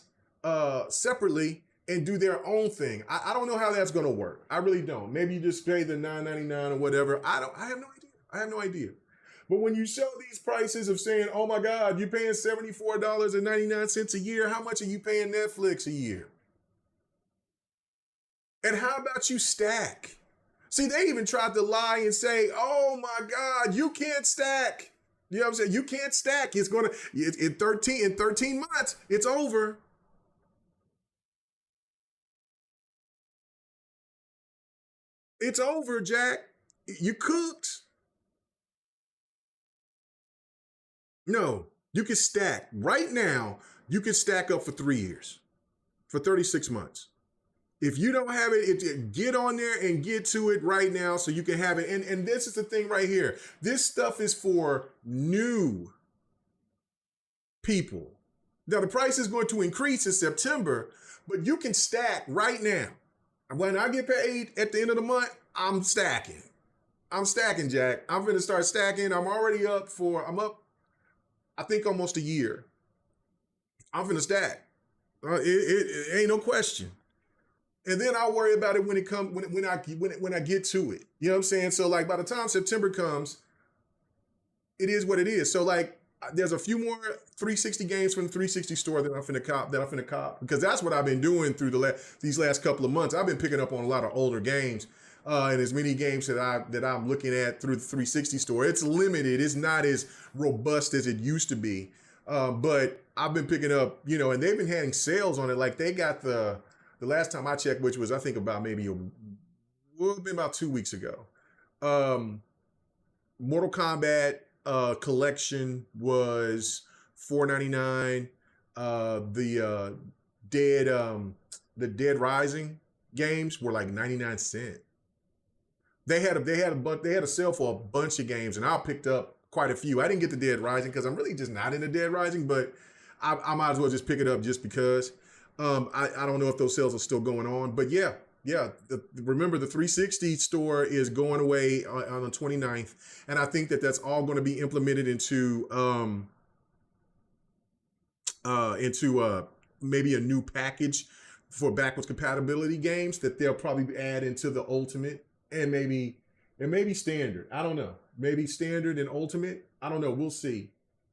separately and do their own thing. I don't know how that's going to work. I really don't. Maybe you just pay the $9.99 or whatever. I have no idea. I have no idea. But when you show these prices of saying, oh my God, you're paying $74.99 a year, how much are you paying Netflix a year? And how about you stack? See, they even tried to lie and say, oh my God, you can't stack. You know what I'm saying? You can't stack. It's going to, in 13 months, it's over. It's over, Jack. You cooked. No, you can stack. Right now, you can stack up for 3 years, for 36 months. If you don't have it, get on there and get to it right now so you can have it. And this is the thing right here. This stuff is for new people. Now, the price is going to increase in September, but you can stack right now. When I get paid at the end of the month, I'm stacking. I'm stacking, Jack. I'm going to start stacking. I'm up, I think, almost a year. I'm going to stack. It ain't no question. And then I'll worry about it when it comes when I get to it. You know what I'm saying? So like by the time September comes, it is what it is. So like there's a few more 360 games from the 360 store that I'm finna cop because that's what I've been doing through these last couple of months. I've been picking up on a lot of older games. And as many games that I'm looking at through the 360 store, it's limited. It's not as robust as it used to be. But I've been picking up, and they've been having sales on it. Like they got the last time I checked, which was I think about maybe been about 2 weeks ago. Mortal Kombat collection was $4.99. The Dead Rising games were like 99 cents. They had a sale for a bunch of games, and I picked up quite a few. I didn't get the Dead Rising because I'm really just not into Dead Rising, but I might as well just pick it up just because. I don't know if those sales are still going on, but yeah. Remember, the 360 store is going away on the 29th, and I think that's all going to be implemented into maybe a new package for backwards compatibility games that they'll probably add into the Ultimate and maybe standard. I don't know. Maybe standard and ultimate. I don't know. We'll see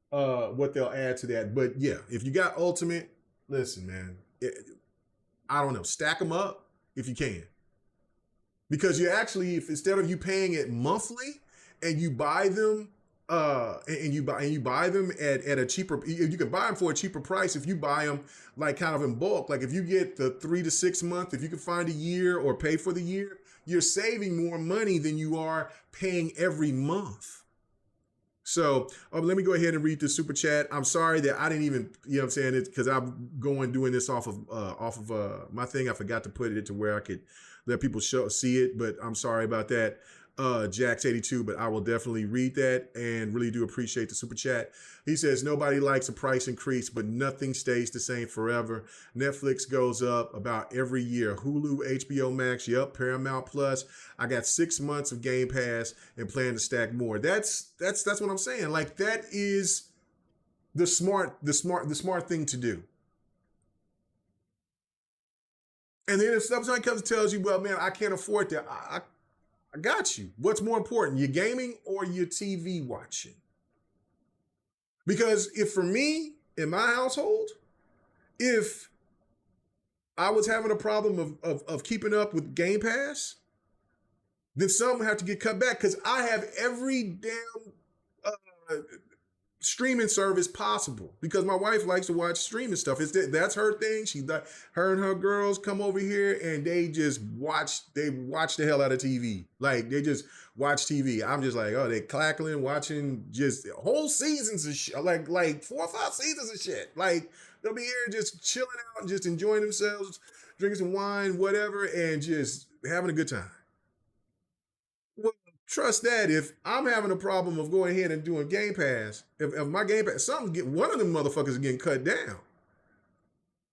what they'll add to that. But yeah, if you got ultimate, listen, man. I don't know. Stack them up if you can, because you actually, if instead of you paying it monthly and you buy them. And you buy them at a cheaper. You can buy them for a cheaper price if you buy them like kind of in bulk. Like if you get the 3 to 6 month, if you can find a year or pay for the year, you're saving more money than you are paying every month. So let me go ahead and read the super chat. I'm sorry that I didn't even, you know what I'm saying, it's because I'm doing this off of my thing. I forgot to put it to where I could let people see it, but I'm sorry about that. Jax82, but I will definitely read that and really do appreciate the super chat. He says, nobody likes a price increase, but nothing stays the same forever. Netflix goes up about every year. Hulu, HBO Max, yep, Paramount Plus. I got 6 months of Game Pass and plan to stack more. That's what I'm saying. Like that is the smart thing to do. And then if somebody comes and tells you, well, man, I can't afford that. I got you. What's more important, your gaming or your TV watching? Because if for me, in my household, if I was having a problem of keeping up with Game Pass, then some have to get cut back because I have every damn streaming service possible because my wife likes to watch streaming stuff. That's her thing. Her and her girls come over here and they just watch the hell out of TV. Like they just watch TV. I'm just like, oh, they cackling, watching just whole seasons of shit, like 4 or 5 seasons of shit. Like they'll be here just chilling out and just enjoying themselves, drinking some wine, whatever, and just having a good time. Well, trust that if I'm having a problem of going ahead and doing Game Pass, if my Game Pass, one of them motherfuckers is getting cut down.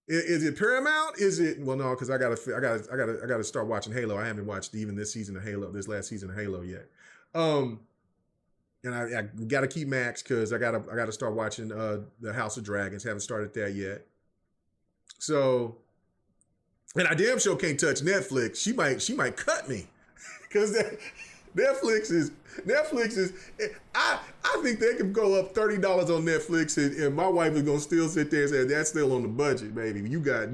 Is it Paramount? Is it no? Because I gotta start watching Halo. I haven't watched even this last season of Halo yet. And I gotta keep Max because I gotta start watching the House of Dragons. Haven't started that yet. So, and I damn sure can't touch Netflix. She might cut me because Netflix is. I think they could go up $30 on Netflix, and my wife is gonna still sit there and say that's still on the budget, baby. You got.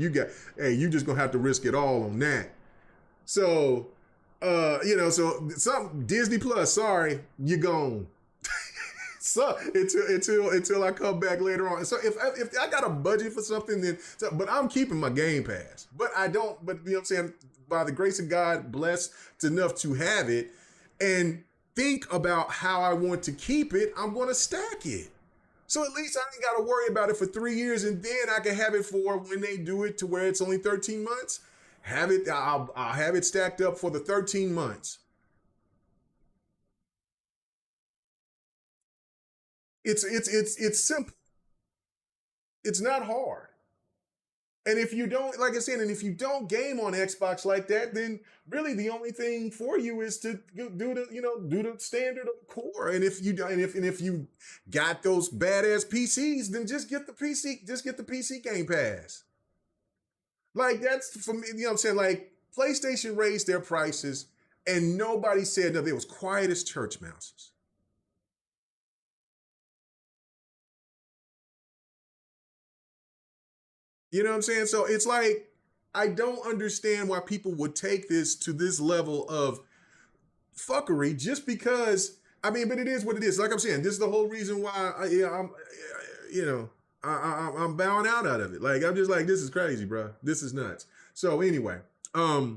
Hey, you just gonna have to risk it all on that. So, so some Disney Plus. Sorry, you're gone. So until I come back later on. So if I got a budget for something, but I'm keeping my Game Pass. But I don't. But you know what I'm saying. By the grace of God, blessed enough to have it, and think about how I want to keep it. I'm going to stack it. So at least I ain't got to worry about it for 3 years, and then I can have it for when they do it to where it's only 13 months. I'll have it stacked up for the 13 months. It's simple. It's not hard. And if you don't, like I said, and if you don't game on Xbox like that, then really the only thing for you is to do the standard of core. And if you got those badass PCs, then just get the PC Game Pass. Like that's for me, you know what I'm saying? Like PlayStation raised their prices and nobody said nothing. It was quiet as church mouses. You know what I'm saying? So it's like, I don't understand why people would take this to this level of fuckery just because, I mean, but it is what it is. Like I'm saying, this is the whole reason why I'm bowing out of it. Like, I'm just like, this is crazy, bro. This is nuts. So anyway, I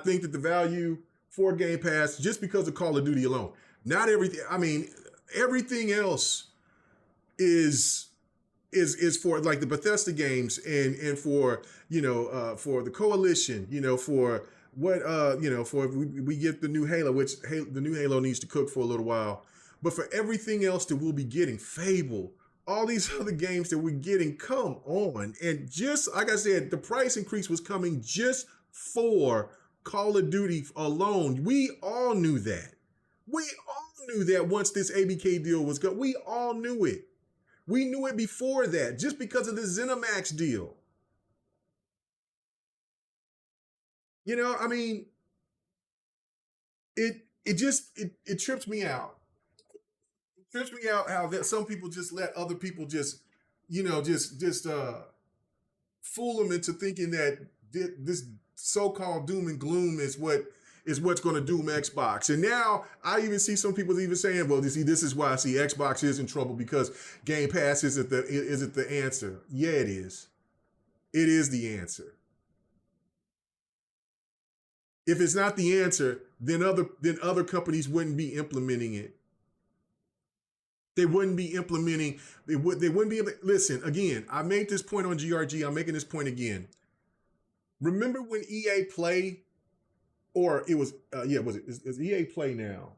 think that the value for Game Pass, just because of Call of Duty alone, not everything, I mean, everything else is for like the Bethesda games and for for the Coalition, for what for we get the new Halo, which the new Halo needs to cook for a little while, but for everything else that we'll be getting, Fable, all these other games that we're getting, come on. And just like I said, the price increase was coming just for Call of Duty alone. We all knew that. We all knew that once this ABK deal was going. We all knew it. We knew it before that, just because of the ZeniMax deal. I mean, it trips me out. It trips me out how that some people just let other people just fool them into thinking that this so-called doom and gloom is what's going to doom Xbox. And now I even see some people even saying, well, you see, this is why I see Xbox is in trouble because Game Pass isn't the answer. Yeah, it is. It is the answer. If it's not the answer, then other companies wouldn't be implementing it. They wouldn't be implementing. They wouldn't be. Listen, again, I made this point on GRG. I'm making this point again. Remember when EA Play, or it was was it? It's EA Play now?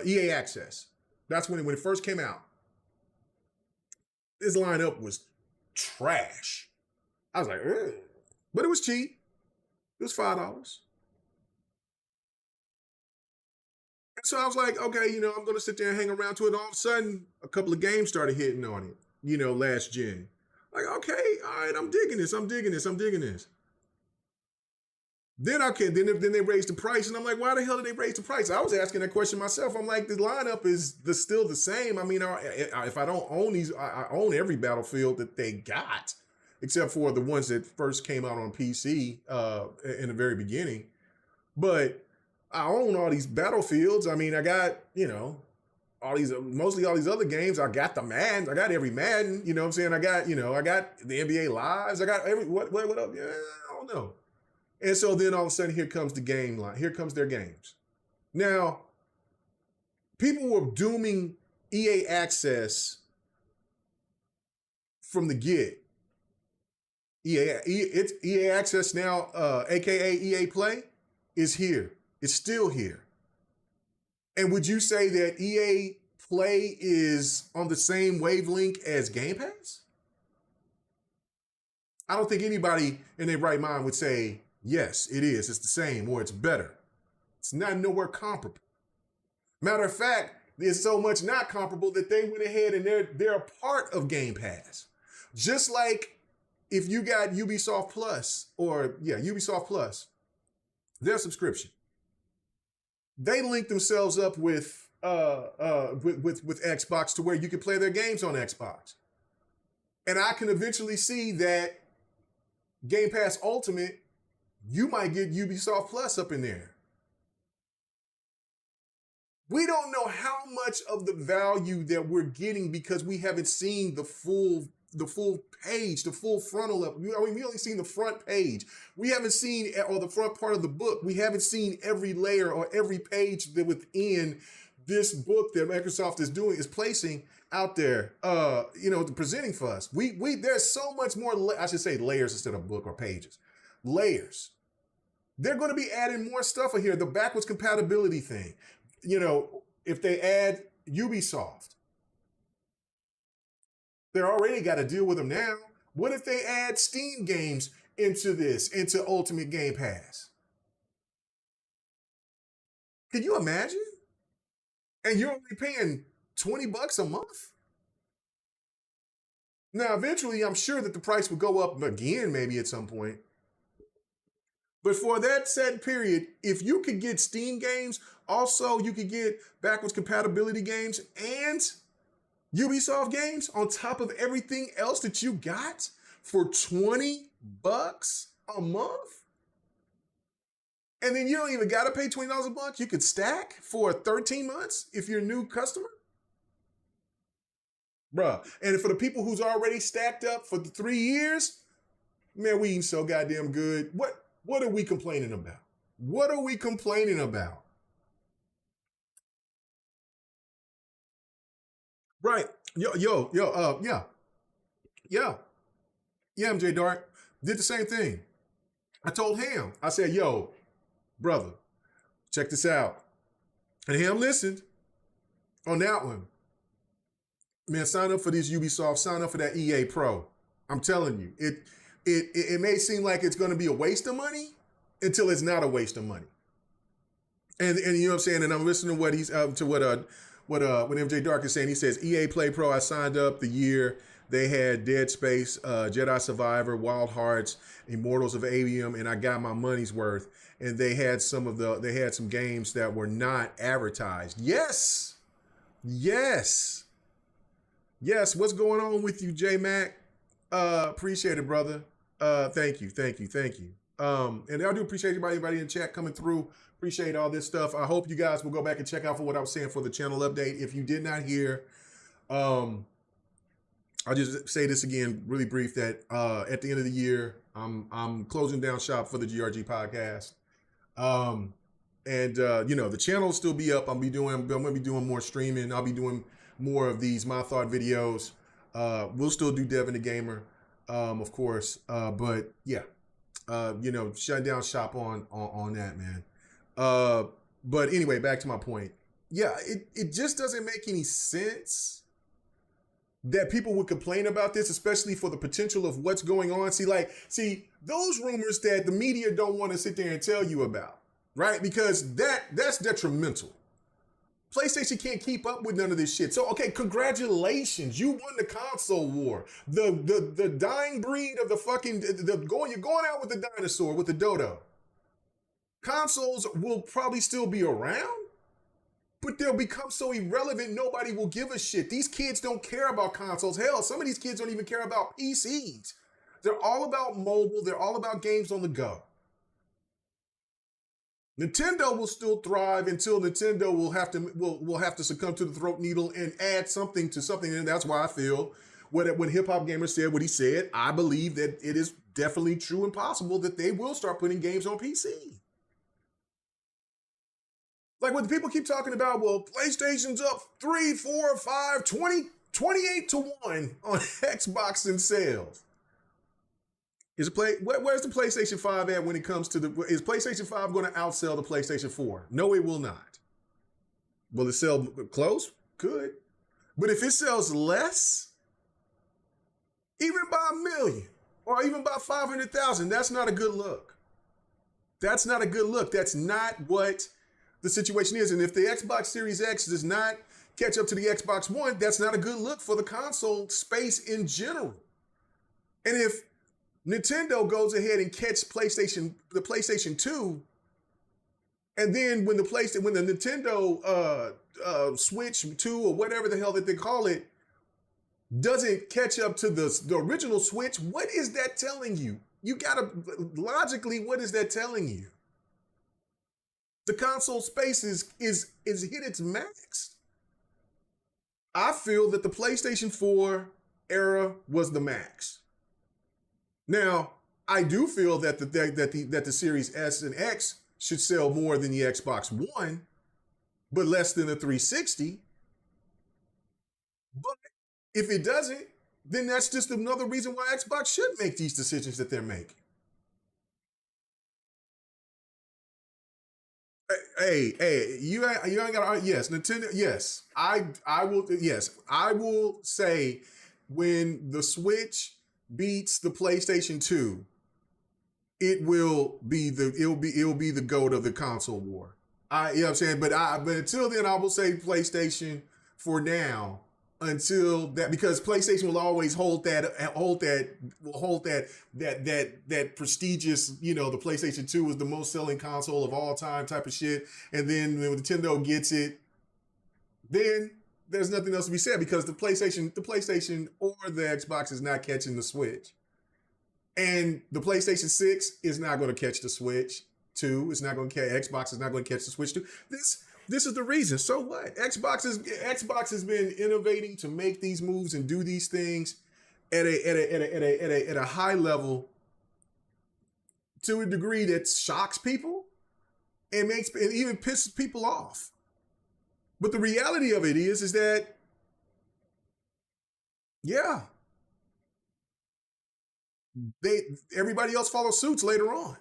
EA Access. That's when it first came out. This lineup was trash. I was like, ugh. But it was cheap. It was $5. So I was like, okay, I'm going to sit there and hang around to it. And all of a sudden, a couple of games started hitting on it, last gen. Like, okay, all right, I'm digging this. Then they raised the price, and I'm like, why the hell did they raise the price? I was asking that question myself. I'm like, the lineup is still the same. I mean, if I don't own these, I own every Battlefield that they got, except for the ones that first came out on PC in the very beginning. But I own all these Battlefields. I mean, I got, mostly all these other games. I got the Madden. I got every Madden. You know what I'm saying? I got the NBA Lives. I got what up? Yeah, I don't know. And so then all of a sudden, here comes the game line. Here comes their games. Now, people were dooming EA Access from the get. It's EA Access now, aka EA Play, is here. It's still here. And would you say that EA Play is on the same wavelength as Game Pass? I don't think anybody in their right mind would say, yes, it is. It's the same or it's better. It's not nowhere comparable. Matter of fact, there's so much not comparable that they went ahead and they're a part of Game Pass. Just like if you got Ubisoft Plus Ubisoft Plus, their subscription. They link themselves up with Xbox to where you can play their games on Xbox. And I can eventually see that Game Pass Ultimate, you might get Ubisoft Plus up in there. We don't know how much of the value that we're getting because we haven't seen the full page, the full frontal of. We only seen the front page. We haven't seen, or the front part of the book. We haven't seen every layer or every page that within this book that Microsoft is placing out there, presenting for us. There's so much more. I should say layers instead of book or pages. Layers. They're going to be adding more stuff in here. The backwards compatibility thing. If they add Ubisoft. They already got to deal with them now. What if they add Steam games into Ultimate Game Pass? Can you imagine? And you're only paying $20 a month? Now, eventually, I'm sure that the price would go up again, maybe at some point. But for that set period, if you could get Steam games, also you could get backwards compatibility games and Ubisoft games on top of everything else that you got for $20 a month. And then you don't even got to pay $20 a month. You could stack for 13 months if you're a new customer. Bruh. And for the people who's already stacked up for the 3 years, man, we eating so goddamn good. What are we complaining about? What are we complaining about? Right. Yeah, MJ Dart did the same thing. I told Ham, I said, yo, brother, check this out. And Ham listened on that one. Man, sign up for this Ubisoft, sign up for that EA Pro. I'm telling you, it may seem like it's going to be a waste of money until it's not a waste of money. And you know what I'm saying? And I'm listening to what MJ Dark is saying. He says, EA Play Pro, I signed up the year They had Dead Space, Jedi Survivor, Wild Hearts, Immortals of Avium, and I got my money's worth. And they had some games that were not advertised. Yes, yes, yes. What's going on with you, J Mac? Appreciate it, brother. Thank you. And I do appreciate everybody in the chat coming through. Appreciate all this stuff. I hope you guys will go back and check out for what I was saying for the channel update. If you did not hear, I'll just say this again, really brief, that at the end of the year, I'm closing down shop for the GRG podcast. The channel will still be up. I'm gonna be doing more streaming. I'll be doing more of these My Thought videos. We'll still do Devin the Gamer, of course. But yeah, shutting down shop on that, man. But anyway, back to my point. Yeah, it just doesn't make any sense that people would complain about this, especially for the potential of what's going on. See, those rumors that the media don't want to sit there and tell you about, right? Because that's detrimental. PlayStation can't keep up with none of this shit. So, okay, congratulations. You won the console war. The dying breed of you're going out with the dinosaur, with the dodo. Consoles will probably still be around, but they'll become so irrelevant, nobody will give a shit. These kids don't care about consoles. Hell, some of these kids don't even care about PCs. They're all about mobile. They're all about games on the go. Nintendo will still thrive until Nintendo will have to succumb to the throat needle and add something to something. And that's why I feel when Hip Hop Gamer said what he said, I believe that it is definitely true and possible that they will start putting games on PC. Like when people keep talking about, well, PlayStation's up 3, 4, 5, 20, 28 to 1 on Xbox in sales. Where's the PlayStation 5 at when it comes to is PlayStation 5 going to outsell the PlayStation 4? No, it will not. Will it sell close? Could. But if it sells less, even by 1 million or even by 500,000, that's not a good look. That's not a good look. That's not what the situation is. And if the Xbox Series X does not catch up to the Xbox One, that's not a good look for the console space in general. And if Nintendo goes ahead and catch the PlayStation 2, and then when the Nintendo Switch 2 or whatever the hell that they call it doesn't catch up to the original Switch, what is that telling you? You gotta logically, what is that telling you? The console space is hit its max. I feel that the PlayStation 4 era was the max. Now, I do feel that the Series S and X should sell more than the Xbox One, but less than the 360. But if it doesn't, then that's just another reason why Xbox should make these decisions that they're making. Hey, you ain't got to. Yes, Nintendo. Yes, I will say when the Switch beats the PlayStation 2, it'll be the GOAT of the console war. You know what I'm saying? But until then, I will say PlayStation for now. Until that, because PlayStation will always hold that prestigious, the PlayStation 2 was the most selling console of all time type of shit. And then when Nintendo gets it, then there's nothing else to be said, because the PlayStation or the Xbox is not catching the Switch. And the PlayStation 6 is not going to catch the Switch 2. It's not going to catch, Xbox is not going to catch the Switch 2. This is the reason. So what? Xbox has been innovating to make these moves and do these things at a high level to a degree that shocks people and even pisses people off. But the reality of it is that, yeah, everybody else follows suits later on.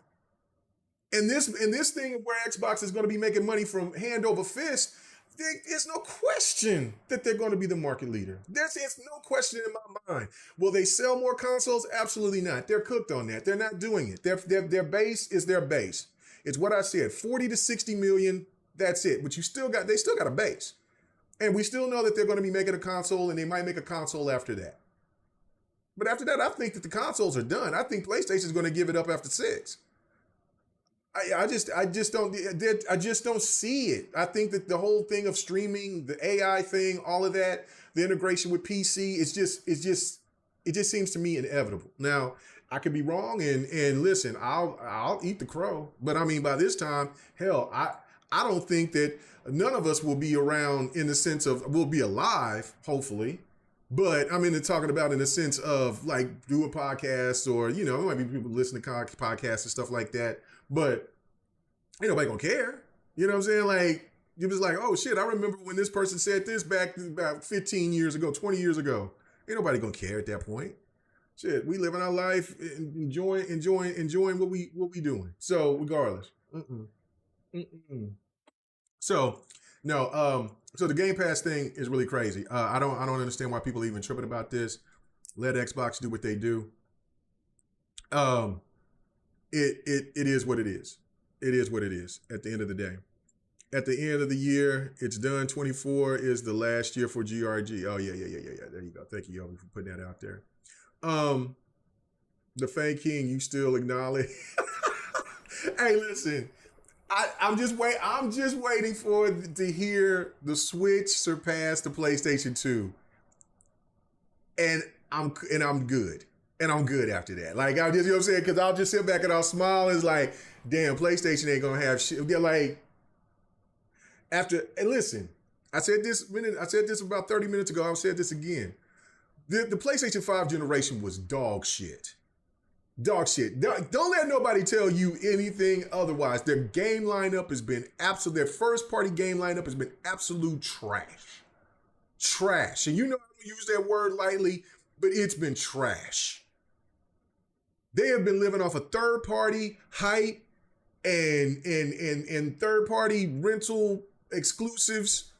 And this thing where Xbox is going to be making money from hand over fist, there's no question that they're going to be the market leader. There's no question in my mind. Will they sell more consoles? Absolutely not. They're cooked on that. They're not doing it. Their base is their base. It's what I said, 40 to 60 million. That's it. But they still got a base. And we still know that they're going to be making a console, and they might make a console after that. But after that, I think that the consoles are done. I think PlayStation's going to give it up after 6. I just don't see it. I think that the whole thing of streaming, the AI thing, all of that, the integration with PC, it just seems to me inevitable. Now, I could be wrong, and listen, I'll eat the crow. But I mean, by this time, hell, I don't think that none of us will be around in the sense of we'll be alive, hopefully. But I mean, they're talking about in the sense of like do a podcast, or there might be people listening to podcasts and stuff like that. But ain't nobody gonna care. You know what I'm saying? Like, it was like, oh shit, I remember when this person said this back about 15 years ago, 20 years ago. Ain't nobody gonna care at that point. Shit, we living our life, enjoying what we doing. So regardless. So no, so the Game Pass thing is really crazy. I don't understand why people are even tripping about this. Let Xbox do what they do. It is what it is. It is what it is at the end of the day. At the end of the year, it's done. 24 is the last year for GRG. Oh, yeah. There you go. Thank you, Yobi, for putting that out there. The Fang King, you still acknowledge. Hey, listen, I'm just waiting to hear the Switch surpass the PlayStation 2. And I'm good. And I'm good after that. Like, I'll just, you know what I'm saying? Because I'll just sit back and I'll smile and it's like, damn, PlayStation ain't gonna have shit. They're like, and listen, I said this about 30 minutes ago. I'll say this again. The PlayStation 5 generation was dog shit. Dog shit. Don't let nobody tell you anything otherwise. Their game lineup has been their first party game lineup has been absolute trash. Trash. And I don't use that word lightly, but it's been trash. They have been living off of third party hype and third party rental exclusives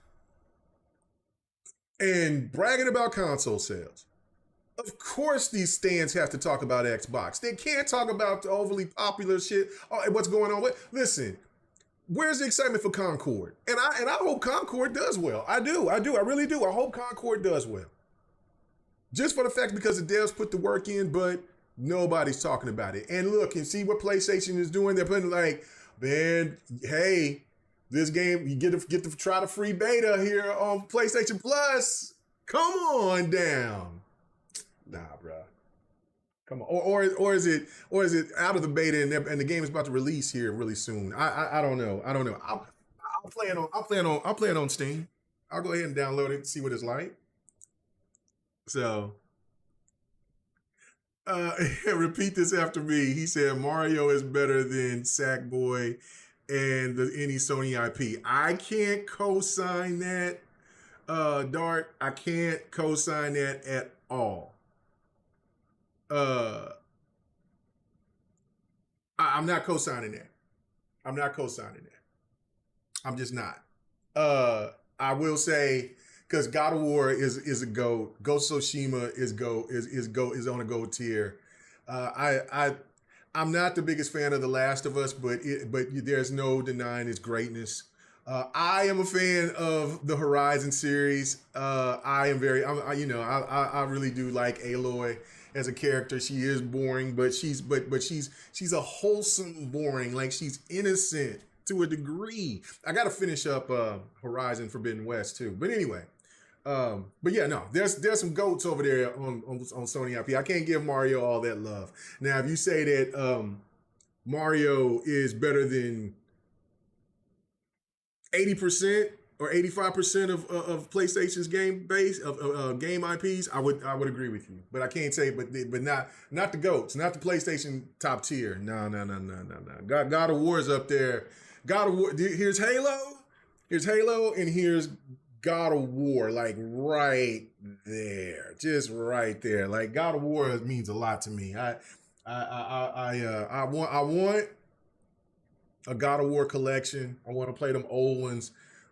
and bragging about console sales. Of course, these stands have to talk about Xbox. They can't talk about the overly popular shit. What's going on with? Listen, where's the excitement for Concord? And I hope Concord does well. I do. I really do. I hope Concord does well. Just for the fact because the devs put the work in, but nobody's talking about it. And look, and see what PlayStation is doing. They're putting like, man, hey, this game, you get to try the free beta here on PlayStation Plus. Come on down. Nah, bro. Come on. Or is it out of the beta and the game is about to release here really soon? I don't know. I'll play it on Steam. I'll go ahead and download it and see what it's like. So repeat this after me. He said Mario is better than Sackboy and any Sony IP. I can't co-sign that, Dart. I can't co-sign that at all. I'm not co-signing that. I'm just not. I will say, because God of War is a GOAT. Ghost of Tsushima is on a GOAT tier. I'm not the biggest fan of The Last of Us, but there's no denying its greatness. I am a fan of the Horizon series. I really do like Aloy as a character. She is boring, but she's a wholesome boring. Like, she's innocent to a degree. I got to finish up Horizon Forbidden West too. But anyway, but yeah, no, there's some goats over there on Sony IP. I can't give Mario all that love. Now, if you say that Mario is better than 80% or 85% of PlayStation's game base of game IPs, I would agree with you. But I can't say, but not the GOATs, not the PlayStation top tier. No. God of War is up there. God of War. Here's Halo, and here's God of War, like right there, just right there. Like, God of War means a lot to me. I want a God of War collection. I want to play them old ones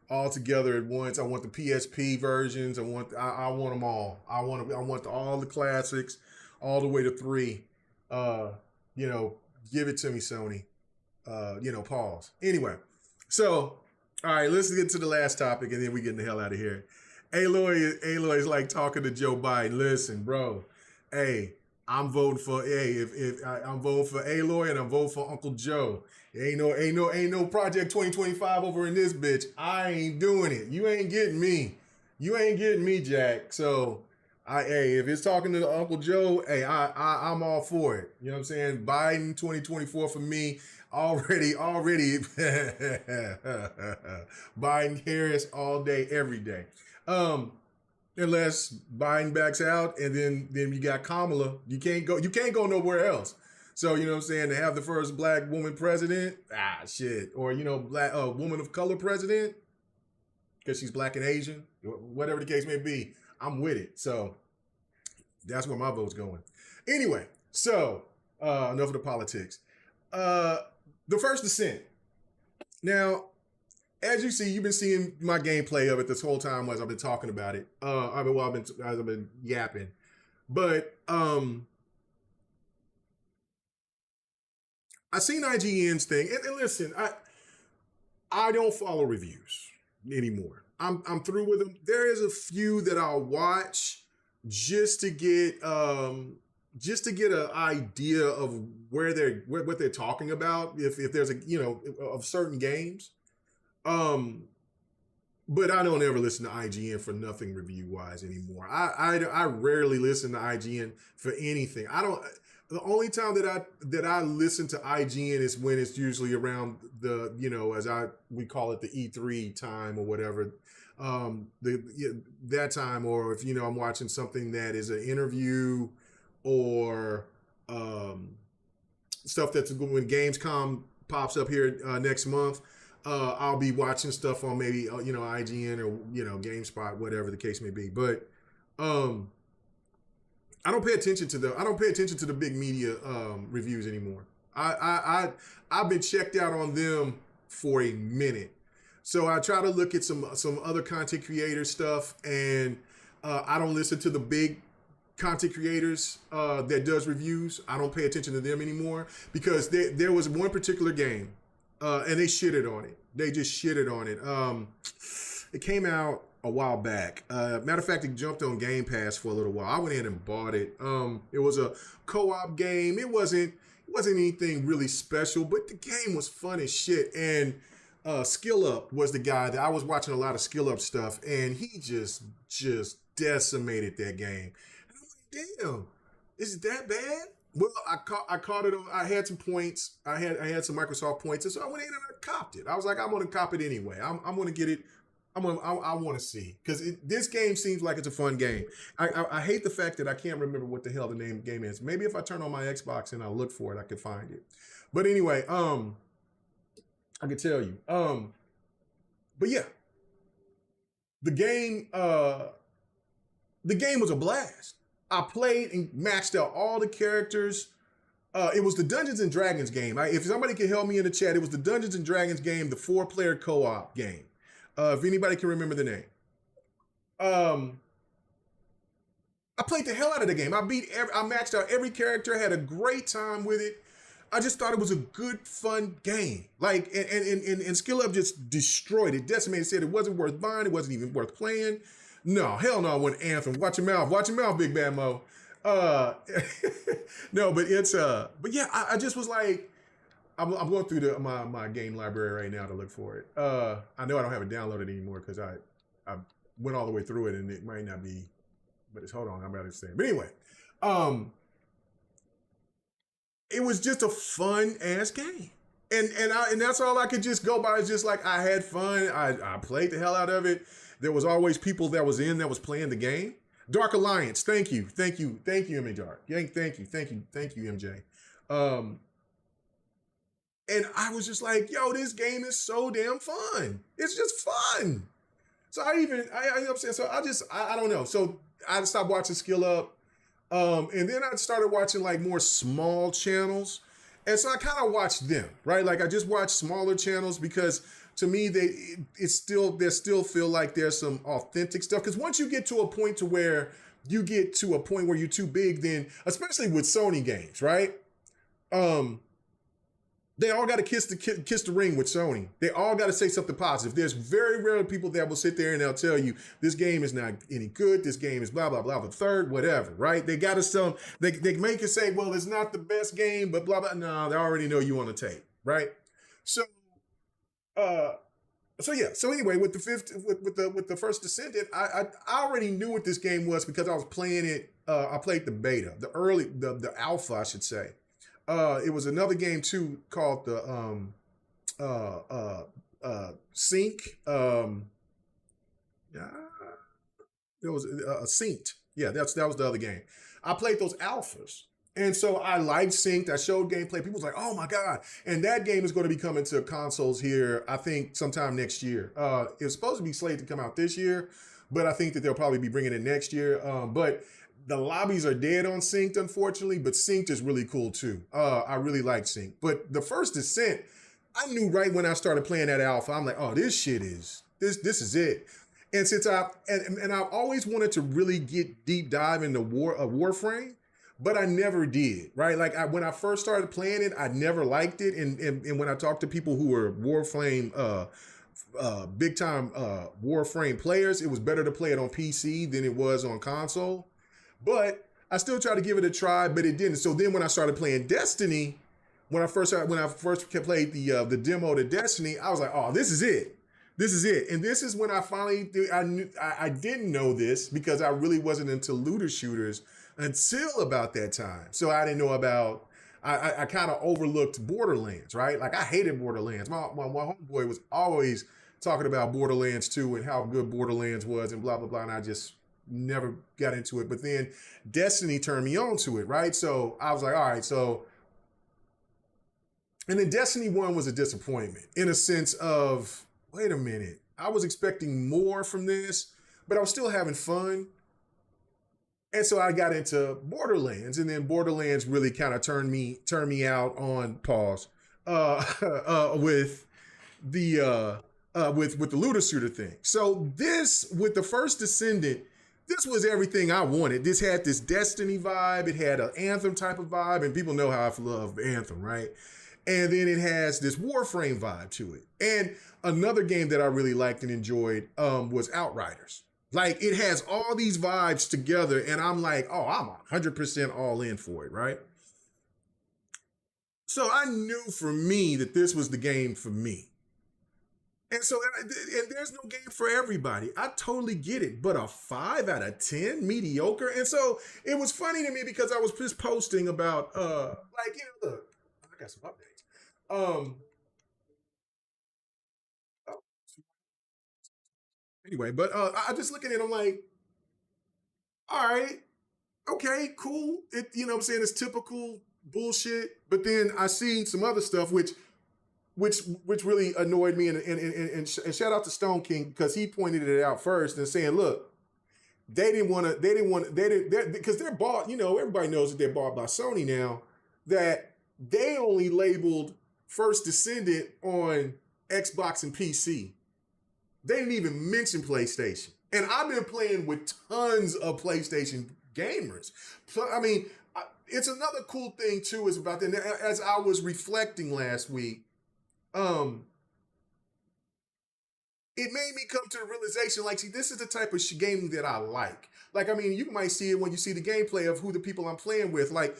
all together at once. I want the PSP versions. I want them all. I want all the classics, all the way to 3. Give it to me, Sony. Pause. Anyway, so all right, let's get to the last topic, and then we get the hell out of here. Aloy is like talking to Joe Biden. Listen, bro, Hey, I'm voting for I'm voting for Aloy and I'm voting for Uncle Joe. Ain't no Project 2025 over in this bitch. I ain't doing it. You ain't getting me. You ain't getting me, Jack. So if it's talking to Uncle Joe, hey, I'm all for it. You know what I'm saying? Biden 2024 for me. Already Biden Harris all day, every day. Unless Biden backs out, and then you got Kamala. You can't go nowhere else. So you know what I'm saying, to have the first black woman president, shit, or black woman of color president because she's black and Asian, whatever the case may be, I'm with it. So that's where my vote's going. Anyway, so enough of the politics. The first Descent. Now, as you see, you've been seeing my gameplay of it this whole time as I've been talking about it. I've been yapping, but I seen IGN's thing, and listen, I don't follow reviews anymore. I'm through with them. There is a few that I'll watch just to get an idea of what they're talking about. If there's of certain games. But I don't ever listen to IGN for nothing review wise anymore. I rarely listen to IGN for anything. I don't. The only time that I listen to IGN is when it's usually around the we call it the E3 time or whatever, that time, or if I'm watching something that is an interview or stuff that's when Gamescom pops up here next month. I'll be watching stuff on maybe IGN or GameSpot, whatever the case may be. But I don't pay attention to the big media reviews anymore. I've been checked out on them for a minute. So I try to look at some other content creator stuff, and I don't listen to the big content creators that does reviews. I don't pay attention to them anymore because there was one particular game. And they shitted on it. They just shitted on it. It came out a while back. Matter of fact, it jumped on Game Pass for a little while. I went in and bought it. It was a co-op game. It wasn't anything really special, but the game was fun as shit. And Skill Up was the guy that I was watching a lot of Skill Up stuff, and he just decimated that game. And I'm like, damn, is it that bad? Well, I caught it. I had some points. I had some Microsoft points, and so I went in and I copped it. I was like, I'm going to cop it anyway. I'm going to get it. I want to see, because this game seems like it's a fun game. I hate the fact that I can't remember what the hell the name of the game is. Maybe if I turn on my Xbox and I look for it, I could find it. But anyway, I could tell you. But yeah, the game was a blast. I played and maxed out all the characters. It was the Dungeons and Dragons game. If somebody can help me in the chat, it was the Dungeons and Dragons game, the 4-player co-op game. If anybody can remember the name. I played the hell out of the game. I maxed out every character, had a great time with it. I just thought it was a good, fun game. Like, and Skill Up just destroyed it, decimated, said it wasn't worth buying, it wasn't even worth playing. No, hell no, I want Anthem. Watch your mouth, Big Bad Mo. No, but but yeah, I just was like, I'm going through my game library right now to look for it. I know I don't have it downloaded anymore because I went all the way through it and it might not be, but hold on, I'm about to say. But anyway, it was just a fun ass game. And that's all I could just go by. Is just like, I had fun. I played the hell out of it. There was always people that was playing the game. Dark Alliance, thank you, MJ Dark. Thank you, MJ. And I was just like, yo, this game is so damn fun. It's just fun. So I upset. So I don't know. So I stopped watching Skill Up. And then I started watching like more small channels. And so I kind of watched them, right? Like I just watched smaller channels because to me, they still feel like there's some authentic stuff. Because once you get to a point where you're too big, then especially with Sony games, right? They all got to kiss the ring with Sony. They all got to say something positive. There's very rare people that will sit there and they'll tell you this game is not any good. This game is blah blah blah. The third, whatever, right? They got to some. They make it say, well, it's not the best game, but blah blah. No, they already know you on the tape, right? So, uh, so yeah. So anyway, with the fifth, with the first Descendant, I already knew what this game was because I was playing it. I played the beta, the alpha, I should say. It was another game too called the Sync. Yeah, it was Synced. Yeah, that was the other game. I played those alphas. And so I live synced. I showed gameplay. People was like, "Oh my god!" And that game is going to be coming to consoles here. I think sometime next year. It's supposed to be slated to come out this year, but I think that they'll probably be bringing it next year. But the lobbies are dead on Synced, unfortunately. But Synced is really cool too. I really like Synced. But the first Descent, I knew right when I started playing that alpha. I'm like, "Oh, this shit is this is it." And since I've always wanted to really get deep dive into Warframe, but I never did, right? Like when I first started playing it, I never liked it. And when I talked to people who were Warframe, big time Warframe players, it was better to play it on PC than it was on console. But I still tried to give it a try, but it didn't. So then when I started playing Destiny, when I first played the demo to Destiny, I was like, oh, this is it. This is it. And this is when I finally, I didn't know this because I really wasn't into looter shooters until about that time. So I didn't know about, I kind of overlooked Borderlands, right? Like I hated Borderlands. My homeboy was always talking about Borderlands 2 and how good Borderlands was and blah, blah, blah. And I just never got into it. But then Destiny turned me on to it, right? So I was like, all right, so. And then Destiny 1 was a disappointment in a sense of, wait a minute, I was expecting more from this, but I was still having fun. And so I got into Borderlands, and then Borderlands really kind of turned me out on pause with the with the looter shooter thing. So this with the first Descendant, this was everything I wanted. This had this Destiny vibe. It had an Anthem type of vibe, and people know how I love Anthem, right? And then it has this Warframe vibe to it. And another game that I really liked and enjoyed was Outriders. Like it has all these vibes together, and I'm like, oh, I'm 100% all in for it, right? So I knew for me that this was the game for me. And so, and there's no game for everybody. I totally get it, but a 5 out of 10, mediocre. And so it was funny to me because I was just posting about, look, I got some updates. Oh, anyway, but I just look at it, I'm like, all right, okay, cool. It, you know what I'm saying? It's typical bullshit. But then I seen some other stuff which really annoyed me and shout out to Stone King because he pointed it out first and saying, look, they didn't because they're bought, you know, everybody knows that they're bought by Sony now, that they only labeled First Descendant on Xbox and PC. They didn't even mention PlayStation. And I've been playing with tons of PlayStation gamers. So, I mean, it's another cool thing too is about that. As I was reflecting last week, it made me come to the realization, like, see, this is the type of gaming that I like. Like, I mean, you might see it when you see the gameplay of who the people I'm playing with. Like,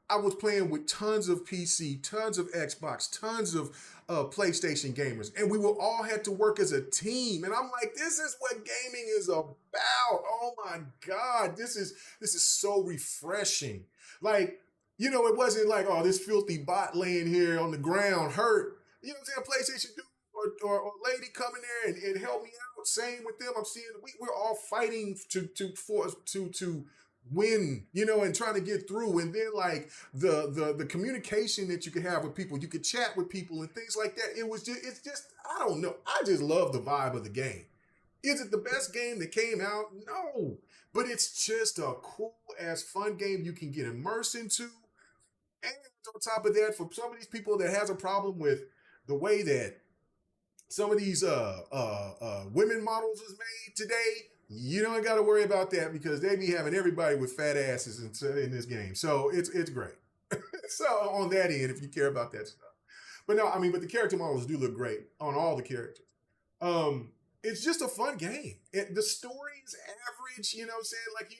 I was playing with tons of PC, tons of Xbox, tons of PlayStation gamers, and we will all had to work as a team. And I'm like, this is what gaming is about. Oh my God, this is so refreshing. Like, you know, it wasn't like, oh, this filthy bot laying here on the ground hurt. You know what I'm saying? PlayStation dude or lady coming there and help me out. Same with them. I'm seeing we're all fighting to win, you know, and trying to get through. And then like the communication that you could have with people, you could chat with people and things like that. It's just I don't know. I just love the vibe of the game. Is it the best game that came out? No, but it's just a cool ass fun game you can get immersed into. And on top of that, for some of these people that has a problem with the way that some of these women models is made today, you don't got to worry about that because they be having everybody with fat asses in this game. So it's great. So on that end, if you care about that stuff. But no, I mean, but the character models do look great on all the characters. It's just a fun game. The story is average, you know what I'm saying? Like,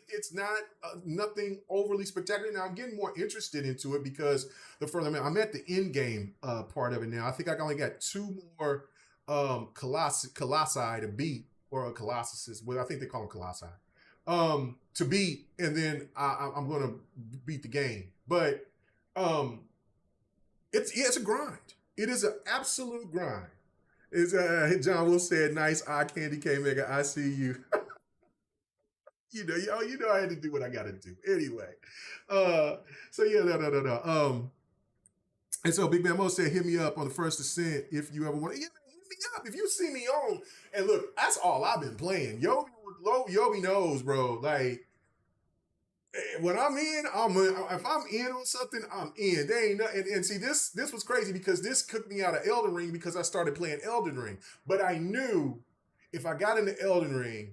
it's not nothing overly spectacular. Now, I'm getting more interested into it because the further I'm at the end game part of it now. I think I only got two more colossi to beat, or colossuses. Well, I think they call them colossi. To beat, and then I'm going to beat the game. But it's a grind. It is an absolute grind. Is John Will said, "Nice eye candy, K Mega. I see you." You know, I had to do what I got to do anyway. So yeah, no. And so Big Man Mo said, "Hit me up on the first Descent if you ever want." Yeah, hit me up if you see me on. And look, that's all I've been playing. Yobi knows, bro. Like, when I'm in, I'm in. If I'm in on something, I'm in. They ain't nothing. And see, this was crazy because this cooked me out of Elden Ring because I started playing Elden Ring. But I knew if I got into Elden Ring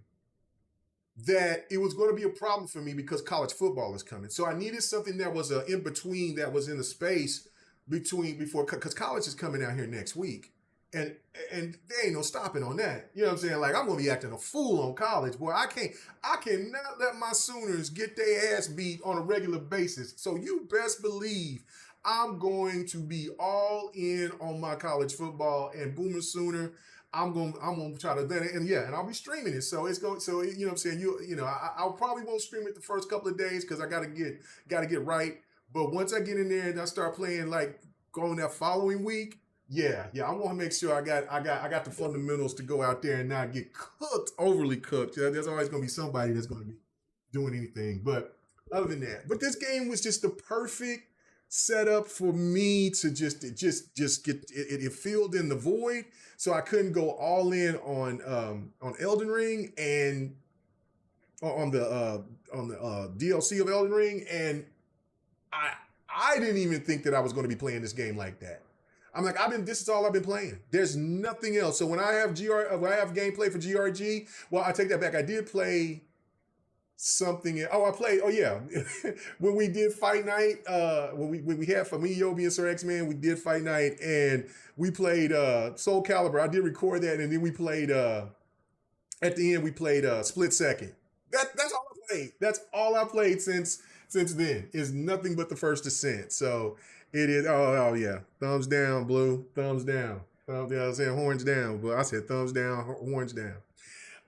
that it was going to be a problem for me because college football is coming. So I needed something that was in between, that was in the space before, because college is coming out here next week. And there ain't no stopping on that. You know what I'm saying? Like, I'm gonna be acting a fool on college, boy. I cannot let my Sooners get their ass beat on a regular basis. So you best believe I'm going to be all in on my college football and Boomer Sooner. I'm gonna try to and I'll be streaming it. So it's going. So you know what I'm saying. I probably won't stream it the first couple of days because I gotta get right. But once I get in there and I start playing, like, going that following week. Yeah, I want to make sure I got the fundamentals to go out there and not get cooked, overly cooked. Yeah, there's always going to be somebody that's going to be doing anything. But other than that, but this game was just the perfect setup for me to just get it filled in the void, so I couldn't go all in on Elden Ring and on the DLC of Elden Ring, and I didn't even think that I was going to be playing this game like that. I'm like, this is all I've been playing. There's nothing else. So when I have gameplay for GRG, well, I take that back. I did play something. When we did Fight Night, when we had, for me, Yobi and Sir X-Man, we did Fight Night, and we played Soul Calibur. I did record that, and then we played, at the end, we played Split Second. That's all I played. That's all I played since then, is nothing but the first Descent. So it is, oh yeah, thumbs down, Blue, thumbs down. I was saying horns down, but I said thumbs down, horns down.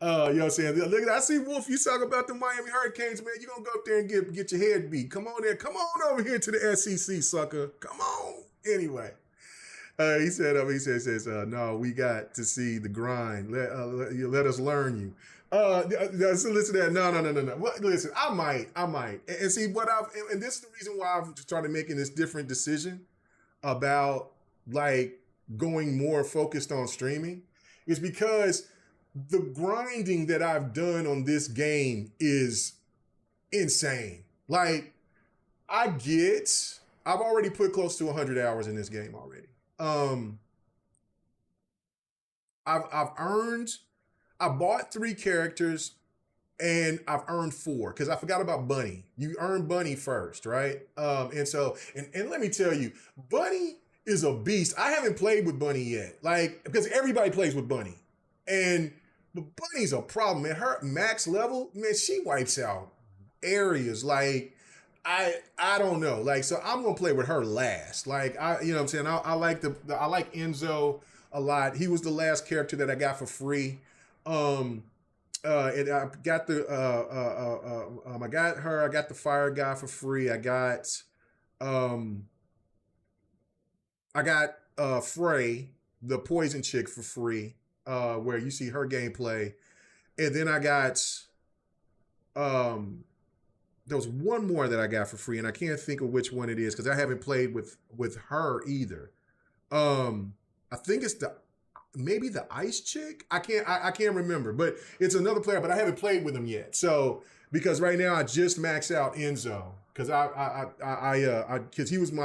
You know what I'm saying? Look, I see Wolf, you talk about the Miami Hurricanes, man. You're going to go up there and get your head beat. Come on there. Come on over here to the SEC, sucker. Come on. Anyway. He says, no, we got to see the grind. Let us learn you. So listen to that. No. Well, listen, I might. And see and this is the reason why I've started making this different decision about, like, going more focused on streaming, is because the grinding that I've done on this game is insane. Like, I've already put close to 100 hours in this game already. I bought 3 characters and I've earned 4 because I forgot about Bunny. You earn Bunny first, right? And let me tell you, Bunny is a beast. I haven't played with Bunny yet, like, because everybody plays with Bunny, but Bunny's a problem, man. Her max level, man, she wipes out areas. Like, I don't know. Like, so I'm gonna play with her last. Like, you know what I'm saying? I like I like Enzo a lot. He was the last character that I got for free. And I got I got her. I got the fire guy for free. I got Frey, the poison chick, for free. Where you see her gameplay, and then I got there was one more that I got for free, and I can't think of which one it is because I haven't played with her either. I think it's maybe the ice chick. I can't remember, but it's another player, but I haven't played with him yet. So because right now I just maxed out Enzo because because he was and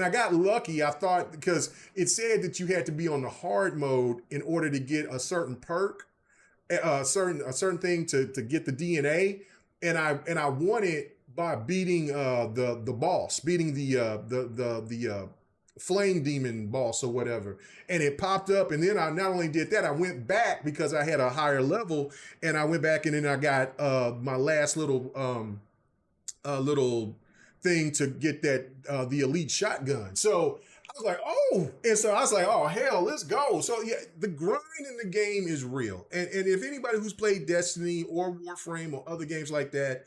I got lucky. I thought because it said that you had to be on the hard mode in order to get a certain perk, a certain thing to get the DNA. And I won it by beating the boss, beating the flame demon boss or whatever, and it popped up, and then I not only did that, I went back because I had a higher level, and I went back and then I got my last little thing to get that the elite shotgun. So I was like, oh, and so I was like, oh hell, let's go. So yeah, the grind in the game is real, and if anybody who's played Destiny or Warframe or other games like that,